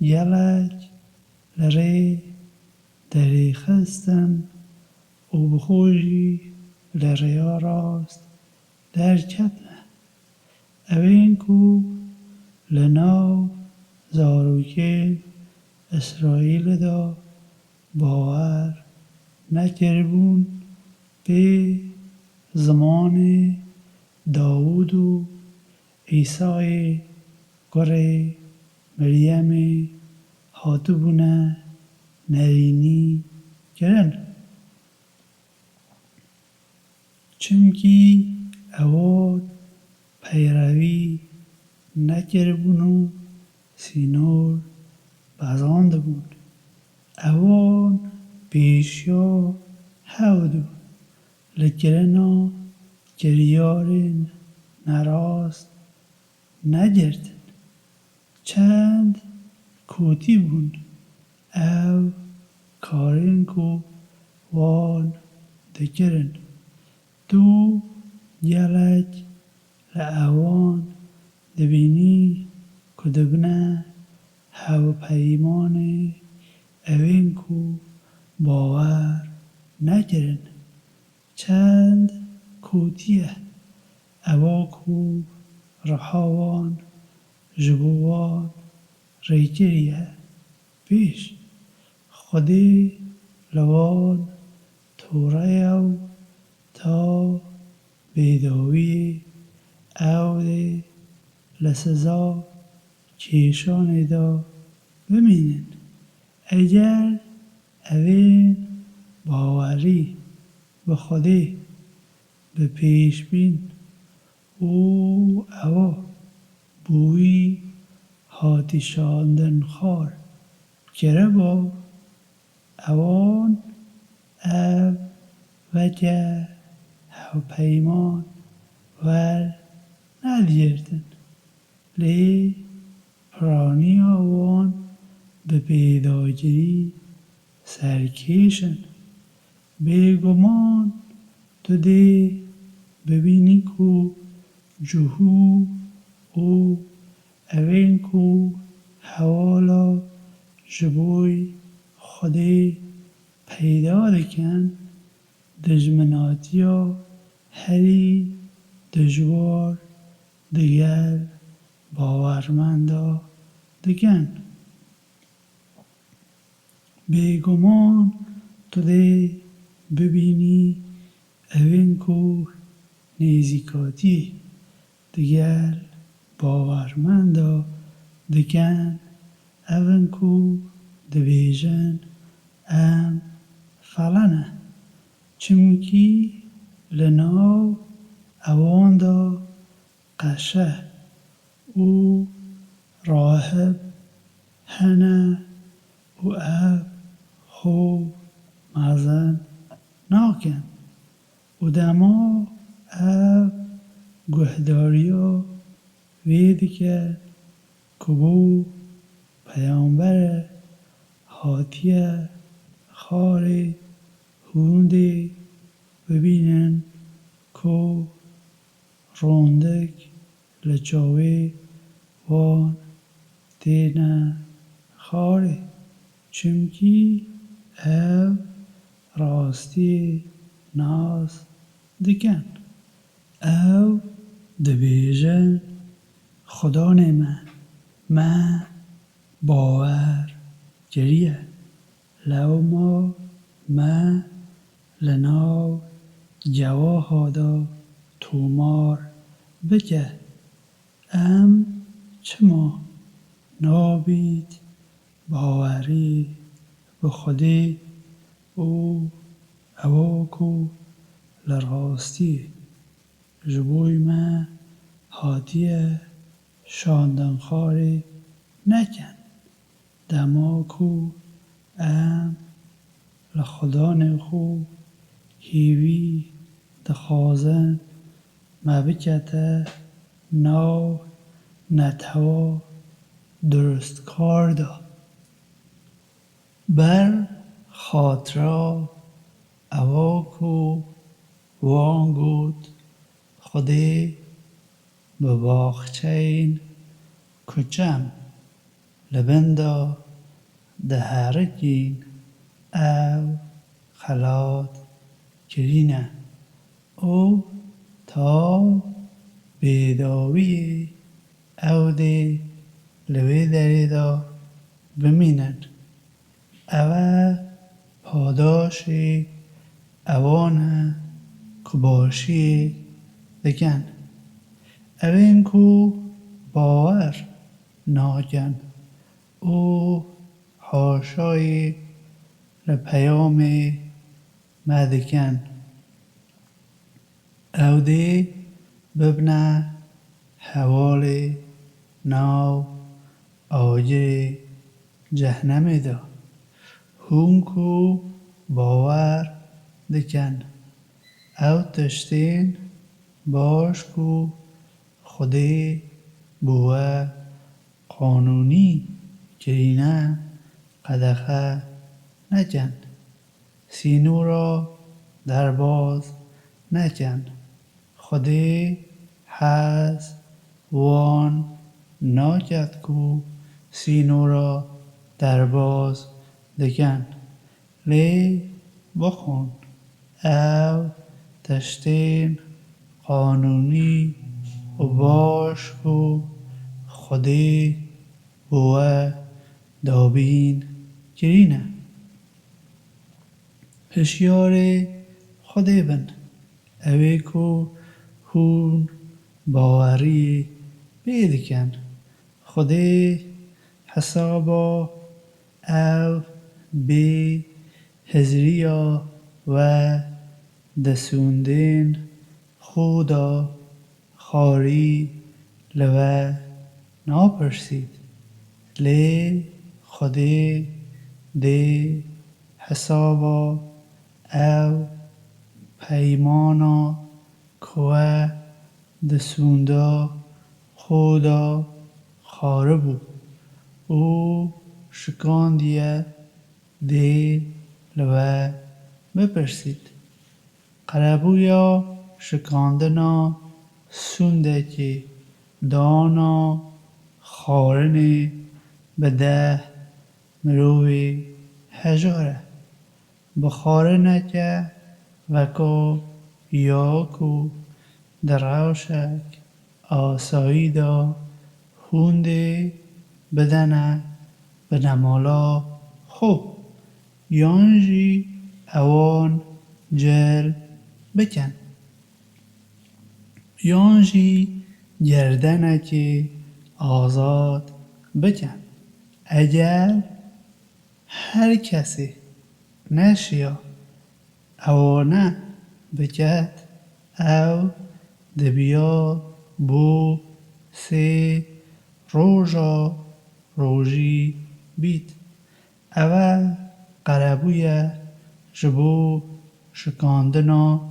یلک لری دری خستن او بخوشی لریا راست در کتنه اوین کو لناو زاروکه اسرائیل دا باور نکربون به زمان داوود و عیسی گره مریم هاتو بونه نرینی کرن چونکی اوان پیروی نکربونو سینور بازانده بود اوان پیشیا هودو لکرنا کریارین نراست نگردن چند کوتی بون او کارین کو وان دکرن دو گلک لعوان دبینی کدبنه هوا پیمان اوین کو باور نکرن چند کوتیه اوا کو رحاوان جبوان ریکریه پیش خودی لوان توره او تا بیداوی او ده لسزا کیشان دا بمینن اگر اوین باوری به خودی به پیش بین او او بوی هاتی شاندن خار کره با اوان او وکه هوا پیمان ور ندیردن لی پرانی آوان به پیداگیری سرکیشن بیگمان تو دی ببینی کو جهو او اوین کو حوالا جبوی خودی پیدا دکن دجمناتیا هری دجوار دیگر باورمندا دکن بیگمان تو دی ببینی اوین کو نیزیکاتی دیگر باورمندا دکن اوین کو دبیجن ام فلانه چمکی لناو اوان دا قشه او راهب هنه او اب خو مزن ناکن او دما اب گهداریا ویدی که کبو پیامبر هاتیه خاری هوندی ببینن کو روندک لچاوی وان دینه خاری چمکی او راستی ناز دکن او دبیجن خدا نیمه من باور گریه لو ما لناو جواها دا تومار بکه ام چما نابید باوری به خودی او اواکو لراستی جبوی من هاتیه شاندن خاری نکن دماکو ام لخدا نخو هیوی دخازن مبکته ناو نتوا درست کار دا بر خاطرا اواکو وانگود خودی به باخچین کچم لبندا دهرکین او خلات کرینه او تا بیداوی او دی لوی دریدا بمینن او پاداش اوان کباشی دکن اوین کو باور ناگن او حاشای لپیام مدکن او دی ببنه حوال ناو آجر جهنم دا هون کو باور دکن او تشتین باش کو خودی بوه قانونی کرینه قدخه نکن سینو را در باز نکن خودی حز وان ناکد کو سینو را در باز دکن لی بخون او تشتین قانونی و باش کو خودی بوه دابین کرینه هشیار خودی بن اوی کو هون باوری بیدکن خودی حسابا او بی هزریا و دسوندین خودا خاری لوه ناپرسید لی خودی دی حسابا او پیمانا کوه دسوندا خودا خاره بو او شکاندیه دی لوه بپرسید قربویا شکاندنا سونده که دانا خارنه بده مروی هجاره بخاره نکه وکو یاکو دراوشک آسایی دا هونده بدنه بنمالا خوب یانجی اوان جل بکن یانجی گردنه که آزاد بکن اگر هر کسی نشیا اوانه بکد او دبیا بو سه روژا روژی بید او قربوی جبو شکاندنا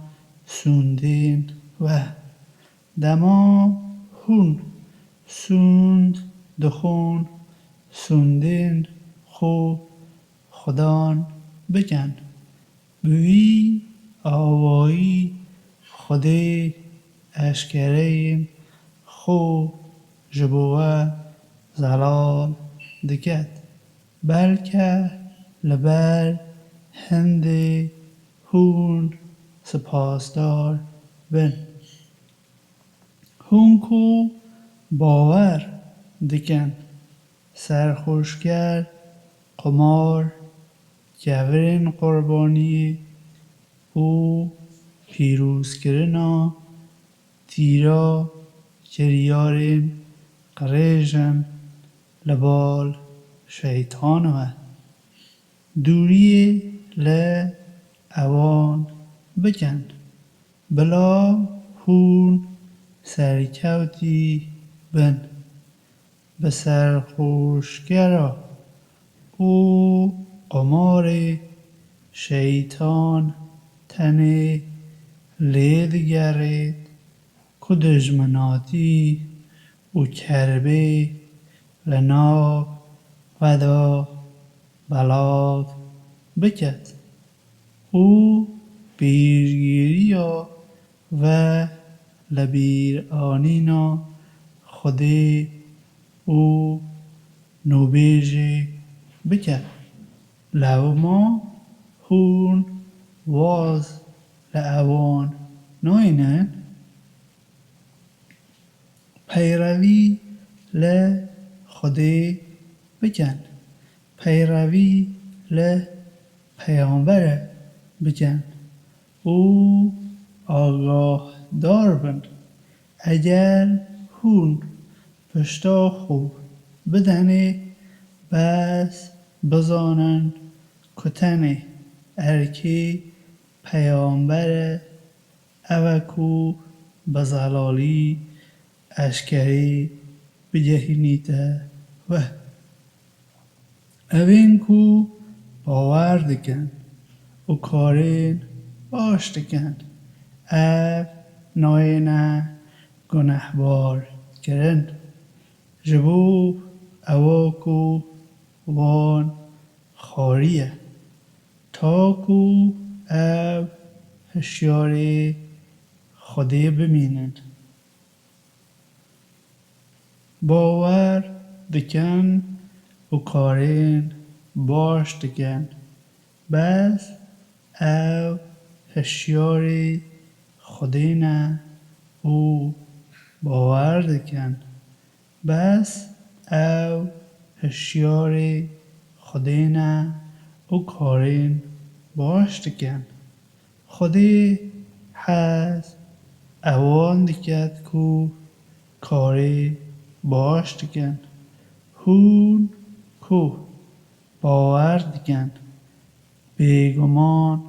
سوندین و دما هون سوند دخون سوندین خو خدان بکن بوی آوایی خودی اشکرین خو جبوه زلال دکت بلکه لبر هند هون سپاسدار بن هون کو باور دکن سرخوشگر قمار گورین قربانی او پیروز کرنا تیرا کریارین قریجن لبال شیطانوه دوری ل اوان بکن بلا هون سرکوتی بن به سرخوشگرا او قمار شیطان تنه لیدگرید که دجمناتی و کربه لناو ودا بلاد بکد او بیرگیریا و لبیر آنینا خودی او نوبیجی بکد لو ما هون واز لعوان ناینن پیروی ل خودی بکن پیروی ل پیامبر بگن او آگاه دار بن اگر هون پشتا خوب بدنه بس بزانن کتنه ارکی پیامبر اوکو بزلالی اشکری بجهنیته و اوین کو باور دکن و کارین باش دکن او ناینه گنهبار کرن جبو اواکو وان خاریه تاکو او هشیاری خودی بمینن باور دکن و کارین باش دکن بس او هشیاری خودی نه او باور دکن بس او هشیاری خودی نه او کارین باش دکن خودی هست اوان دکت کو کاری باش دکن هون کو باور دکن بیگمان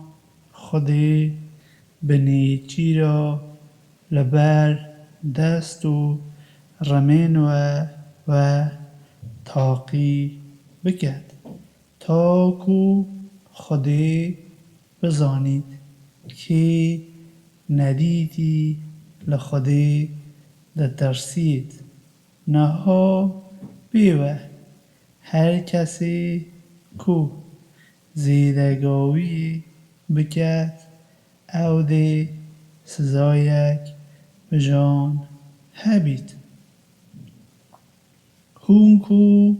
خودی به نیکی را لبر دست و رمین و تاقی بکد تا کو خودی بزانید که ندیدی لخودی دترسید نها بیوه هر کسی کو زیدگاوی بکد او دی سزایک بجان هبید هون کو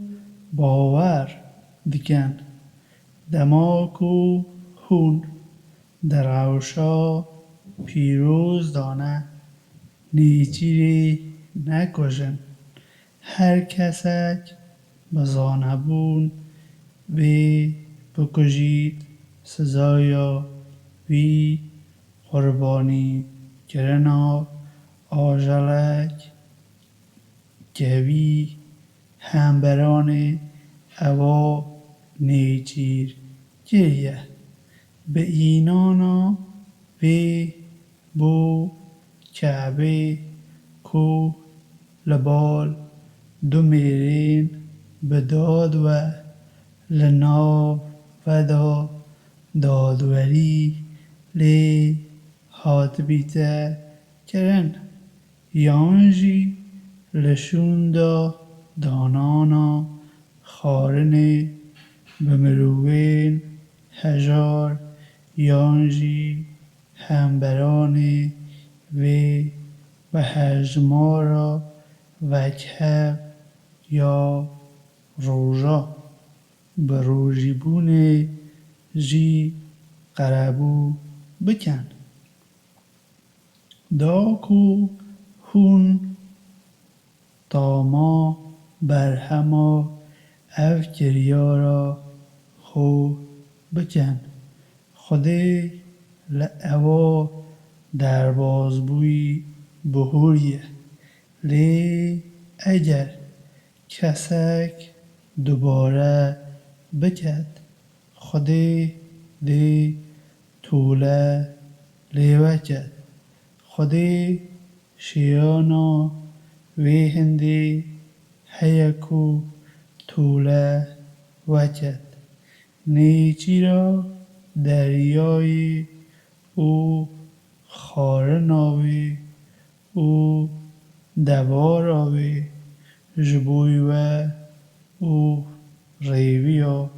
باور دکن دما کو هون در اوشا پیروز دانه نیچیری نکشن هر کسک بزانبون وی بکشید سزایا وی قربانی کرنا آجلک گوی همبران اوا نیچیر گریه به اینانا وی بو کعبه کو لبال دو میرین بداد و لناو و دادوری لی هات بیته کرن یانجی لشون دانانا خارنه بمروین هجار یانجی همبرانی وی و هجمارا وکهب یا روژا به روژیبون جی قربو بکن داکو هون تاما برهما او کریارا خو بکن خودی لعوا در بازبوی بهوریه لی اگر کسک دوباره بکد خودی دی طوله لیوه کد خودی شیانا وی هندی هیکو طوله وکد نیچی را دریای او خاره ناوی او دوار آوی جبوی و او ریوی و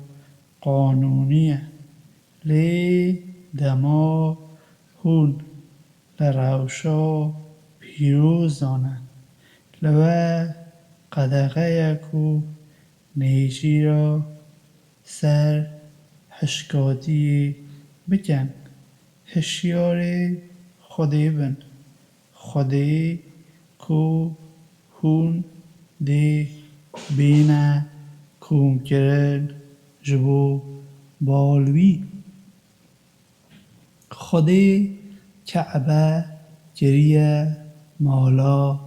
قانونیه لی دما هون لروشا پیروز دانه لوه قدقه یکو نیچی را سر هشکاتی بکن هشیاری خودی بن خودی کو هون دی بینه کوم کرن جبو بالوی خودی کعبه گریه مالا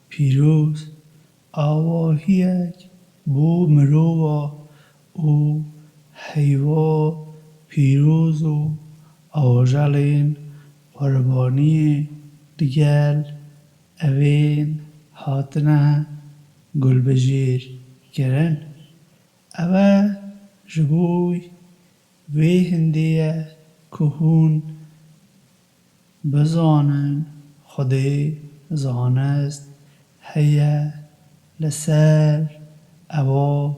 پیروز آواهیک بو مرووا او حیوا پیروز و آجالین قربانی دیگل اوین هاتنه گلبجیر کرن اوه جبوی وی هندیه کهون بزانن خودی زانست هیه لسر اوا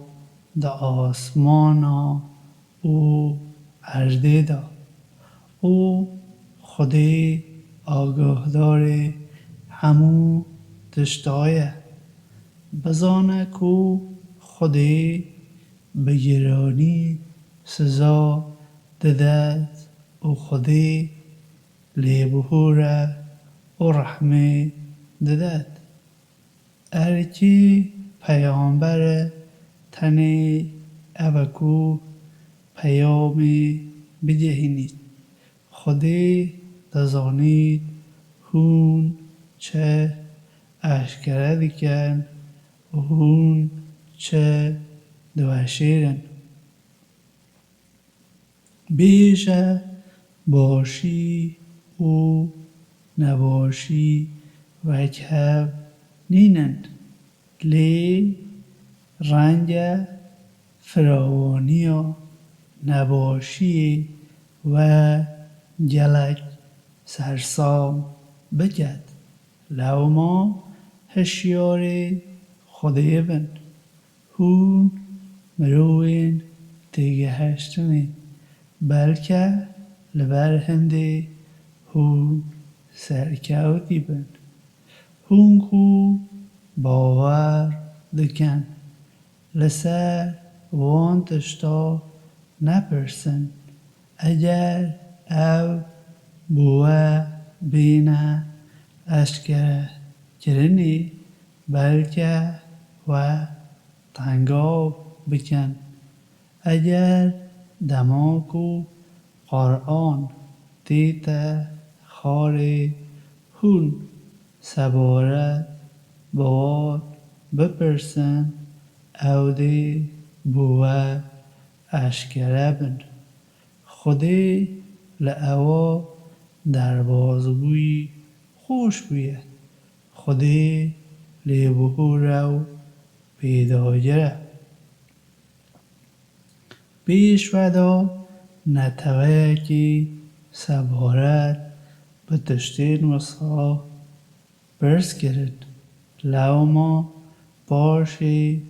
دا آسمانا او عرضه دا او خودی آگاهدار همو تشتایه بزانه کو خودی به گرانی سزا ددد او خودی لیبهوره و رحمه ددد ارکی پیامبر تنی اوکو پیامی بدهینید خودی دزانید هون چه اشکره دیکن و هون چه دوشیرن بیشه باشی او نباشی وکهب نینند لی رنگ فراوانیا نباشی و گلک سرسام بکد لوما هشیاری خودی بن هون مروین دیگه هشتنی بلکه لبر هندی هون سرکوتی بن هون کو باور دکن لسر وان تشتا نپرسن اگر او بوه بینه اشکره کرنی بلکه و تنگاو بکن اگر دماغو قرآن دیتا خاری هون سباره بواد بپرسن او دی بوه اشکره بن خودی لعوا دربازگوی خوش بوید خودی لیبهوره و پیداگره پیش ودا نتوه کی سبارت به تشتین وصا برس کرد لوما باشی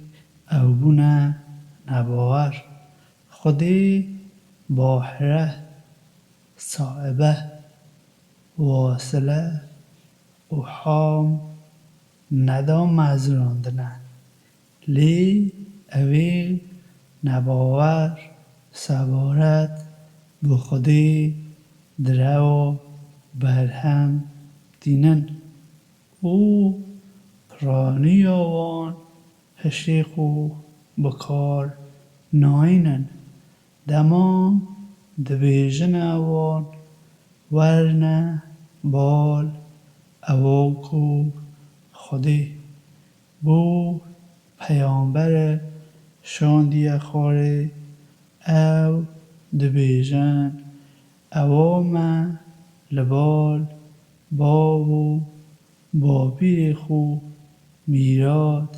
او بونه نباور خودی باحره صاحبه واصله و حام ندام مزراندنه لی اوی نباور سبارت به خودی درو برهم دینن او پرانی آوان هشیقو بکار ناینن دما دبیجن آوان ورنه بال اواکو خودی بو پیامبر شاندی خاره او دبیجن اوام لبال بابو بابی خو میراد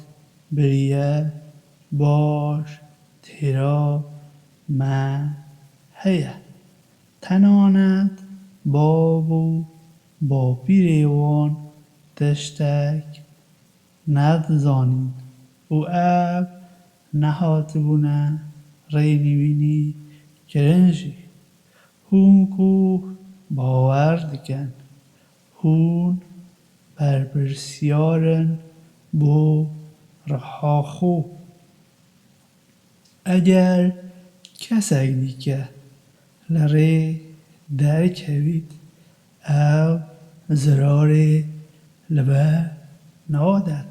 بریه باش تیرا ما هیه تنانت بابو با پیریوان تشتک ندزانید او اب نهات بونه رینی بینی کرنجی هون کو باور دکن هون بر برسیارن بو رها خو اگر کسک دیگه لره درکوید او زراری لبه نادد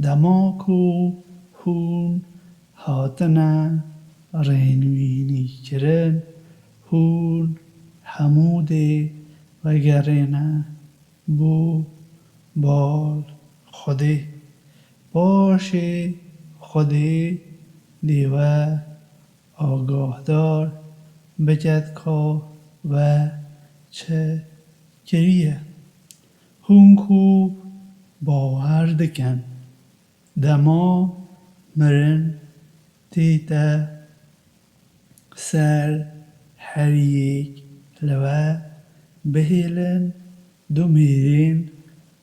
دما کو هون هاتنه رینوینی کرن هون حموده وگرنه بو بال خوده باشه خوده دیوه آگاهدار بجد که و چه گریه هون کو باور دکن دما مرن تیتا سر هر یک لوه بهیلن دو میرین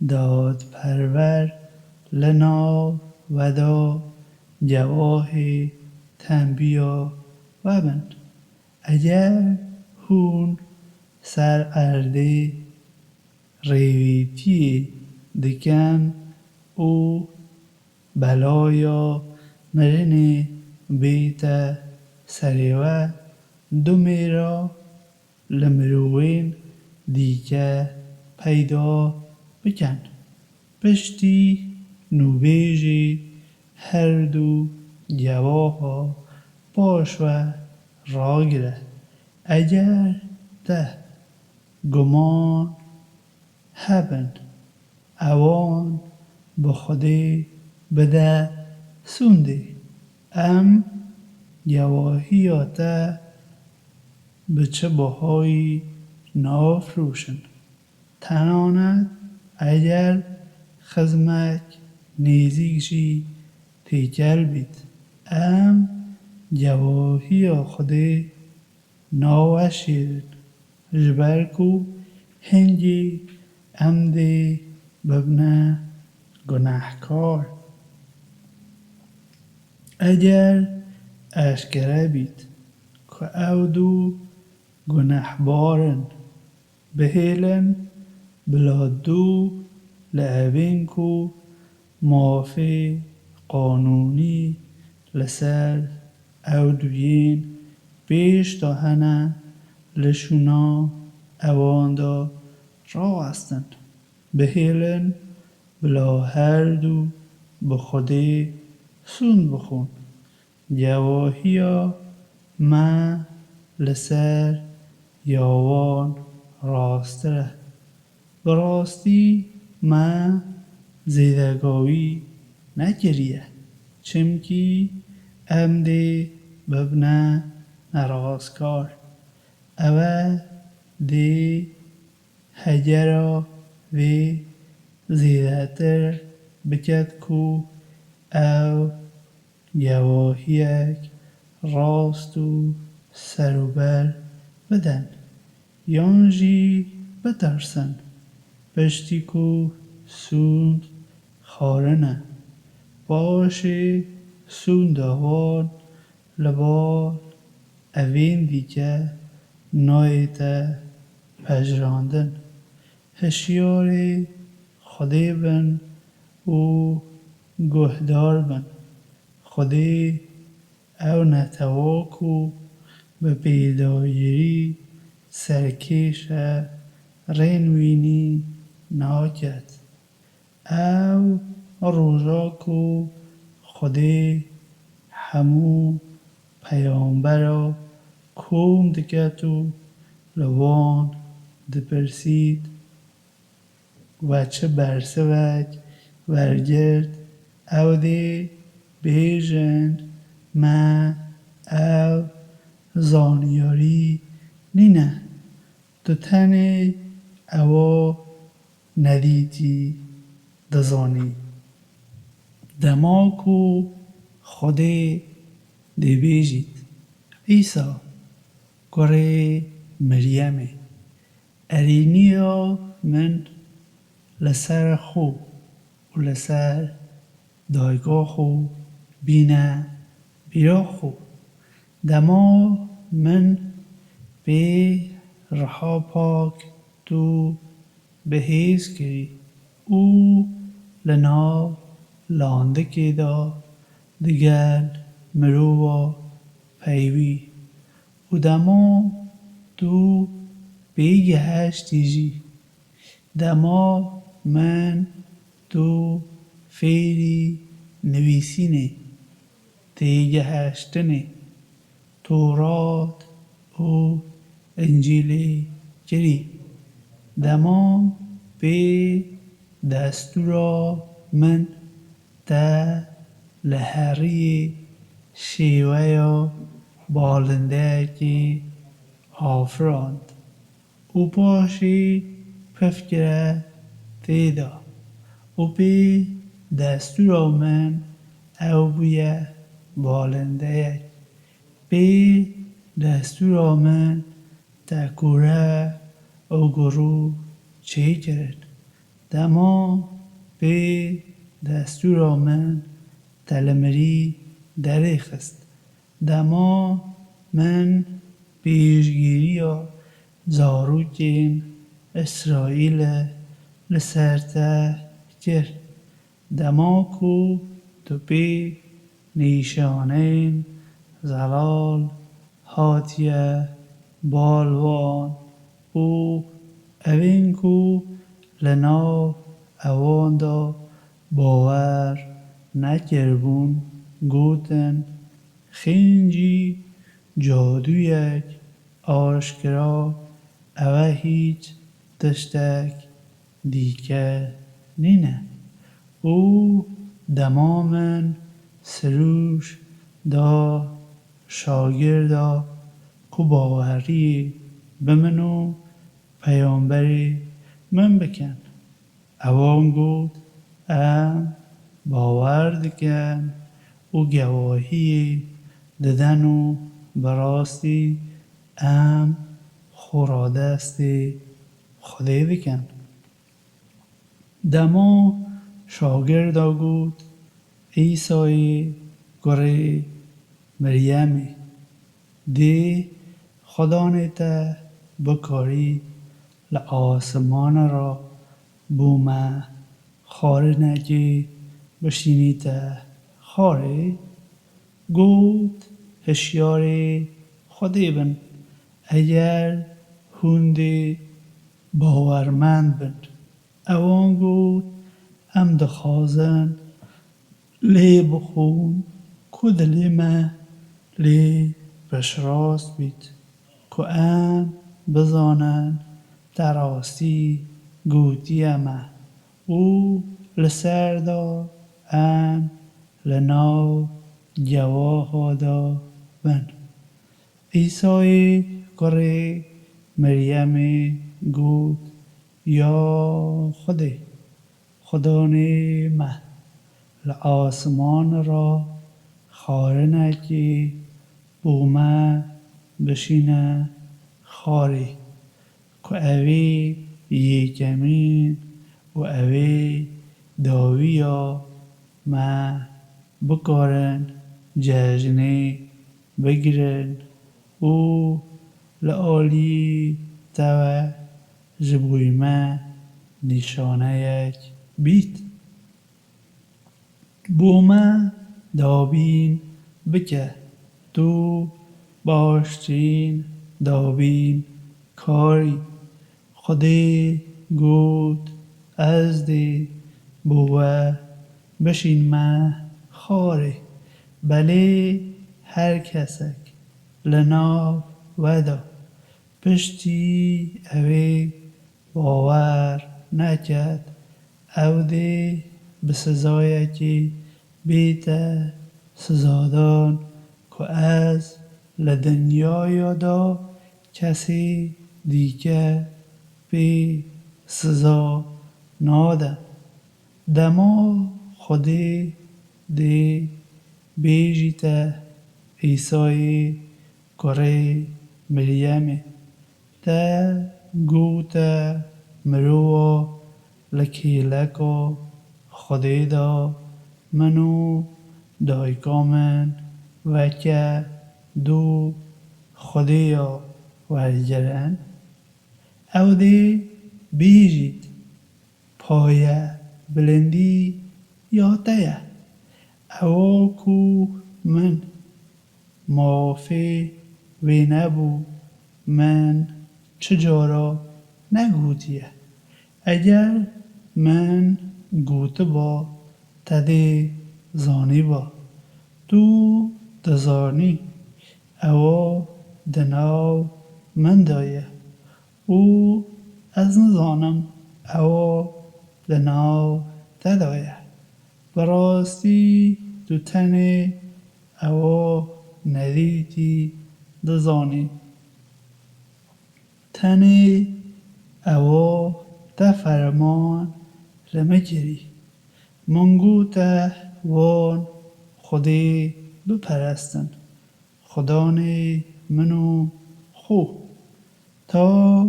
داد پرور لنا و دا جواه تنبیا و بند اگر هون سر ارده ریویتی دکن او بلایا مرن بیت سریوه دو میرا لمروین دیگه پیدا بکن پشتی نوبیجی هر دو جواها باش و راگره اگر ده گمان هبن اوان بخوده بده سونده ام جواهیاته به چه بهایی نافروشن تنانت اگر خزمک نیزیشی تیجل بید ام جواهی خوده ناوشیرن جبرکو هنگی امده ببنه گناهکار اگر اشکره بید که او دو گناهبارن بهیلن بلا دو لعبین کو موافق قانونی لسر او دوین پیش داهنه لشونا اواندا را هستند بهیلن بلا هر دو بخوده سون بخون جواهیا ما لسر یاوان راستره براستی ما زیدگاوی نگریه چمکی امده ببنه نرازکار اوه دی هجرا و زیدتر بکد کو او جواهیک راست و سروبر بدن یانجی بترسن پشتی کو سوند خارنه باشه سوند آوان لبال اوین دیگه نایت پجراندن هشیار خوده بن و گهدار بن خوده او نتواکو به پیدایری سرکش رنوینی ناکد او روژاکو خوده همو پیامبرا کوم دکتو لوان دپرسید و چه برسه وک ورگرد او دی بیژن ما او زانیاری نینه تو تنه او ندیدی دزانی دماکو خوده دی بیجید عیسی گره مریمه ارینیا من لسر خو و لسر دایگاه خو بینه بیرا خو دما من به رها پاک تو بهیز کری او لنا لانده که دا دیگر مرووا پیوی و دما تو بیگه هشتیجی دما من تو فیری نویسینه تیگه هشتنه تورات و انجیلی گری دما به دستورا من تا لهری شیوه بالنده که آفراند او پاشی پفکره تیدا او به دستورا من او بویه بالنده به دستورا من تکوره او گرو چه کرد دما به دستورا من تلمری درخست دما من پیشگیری زاروکین اسرائیل لسرته کرد دما کو تو پی نیشانین زلال هاتیه بالوان او اوین کو لناو اوان دا باور نکربون گوتن خینجی جادویک آشکرا اوه هیچ تشتک دیکه نینه او دمامن سروش دا شاگردا کو باوری بمنو پیامبری من بکن اوان گود ام باور دکن او گواهی ددن و براستی ام خورادستی خدای دکن دما شاگردا گود عیسی گره مریمی دی خدا نیته بکاری لآسمان را بومه خاره نگی بشینیته خاره گود هشیاری خودی بن اگر هوندی باورمند بند اوان گود ام دخوازن لی بخون کد لیمه لی بشراست بید که ام بزانن در آسی گوتی امه او لسر دا ام لناو جواه دا بن عیسی گره مریم گود یا خدا نیمه لآسمان را خاره نکی بومه بشینه خاری که اوی یکمین و اوی داویا ما بکارن جشنی بگیرن او لعالی تو جبوی ما نشانه یک بیت بومه دابین بکه تو باشترین دابین کاری خدای گود از دی بوه بشین ما خاره بله هر کسک لناو ودا پشتی اوی باور نکد او دی به سزایه که بیت سزادان که از لدنیا یادا کسی دیگه به سزا ناده دما خودی دی بیجیت عیسی کره مریم تا گوت مروا لکیلکو خودی دا منو دایکامن وکه دو خودیا ورجرن او دی بیجید پایه بلندی یا تیه او کو من معافی وی نبو من چجارا نگوتیه اگر من گوته با تده زانی با تو دزانی او دناو من دایه او از نزانم او دناو ددایه براستی دو تنه او ندیدی دزانی تنه او ده فرمان رمگیری منگوته وان خودی بپرستن خدانه منو خو تا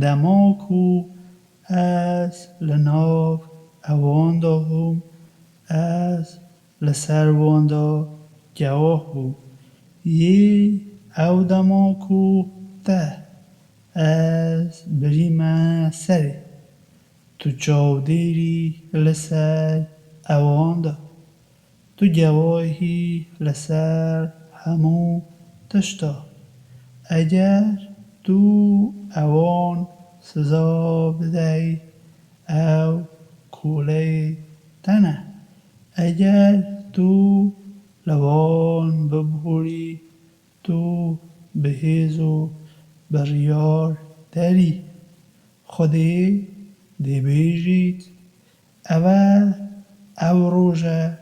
دماکو از لناو اواندا هم از لسرواندا گواه بو یه او دماکو ده از بریم سری تو چاودیری لسر اواندا تو گواهی لسر همو تشتا اگر تو اوان سزا بدهی او کوله تنه اگر تو لوان ببوری تو بهیزو بریار داری خودی دی بیجید او روژه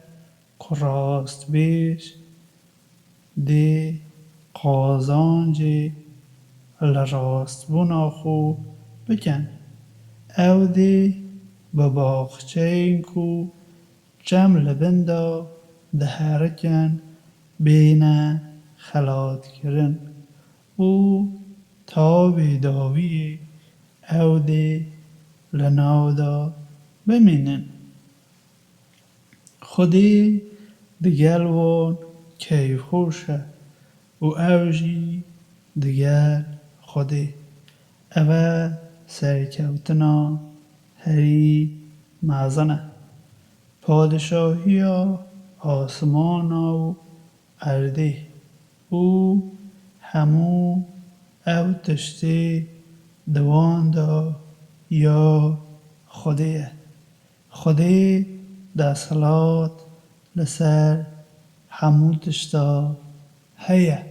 کراست بیش دی قازانجی لراست بونا خو بکن او دی بباخچه این کو جم لبندا ده هرکن بین خلات کرن او تابی داوی او دی لناودا بمینن خودی دگل وان کیف خوشه و اوجی دگل خودی او سرکوتنا هری مازنه پادشاهی آسمان و اردی او همو او تشتی دوان دا یا خودیه خودی دا صلات لسر همو تشتا هیه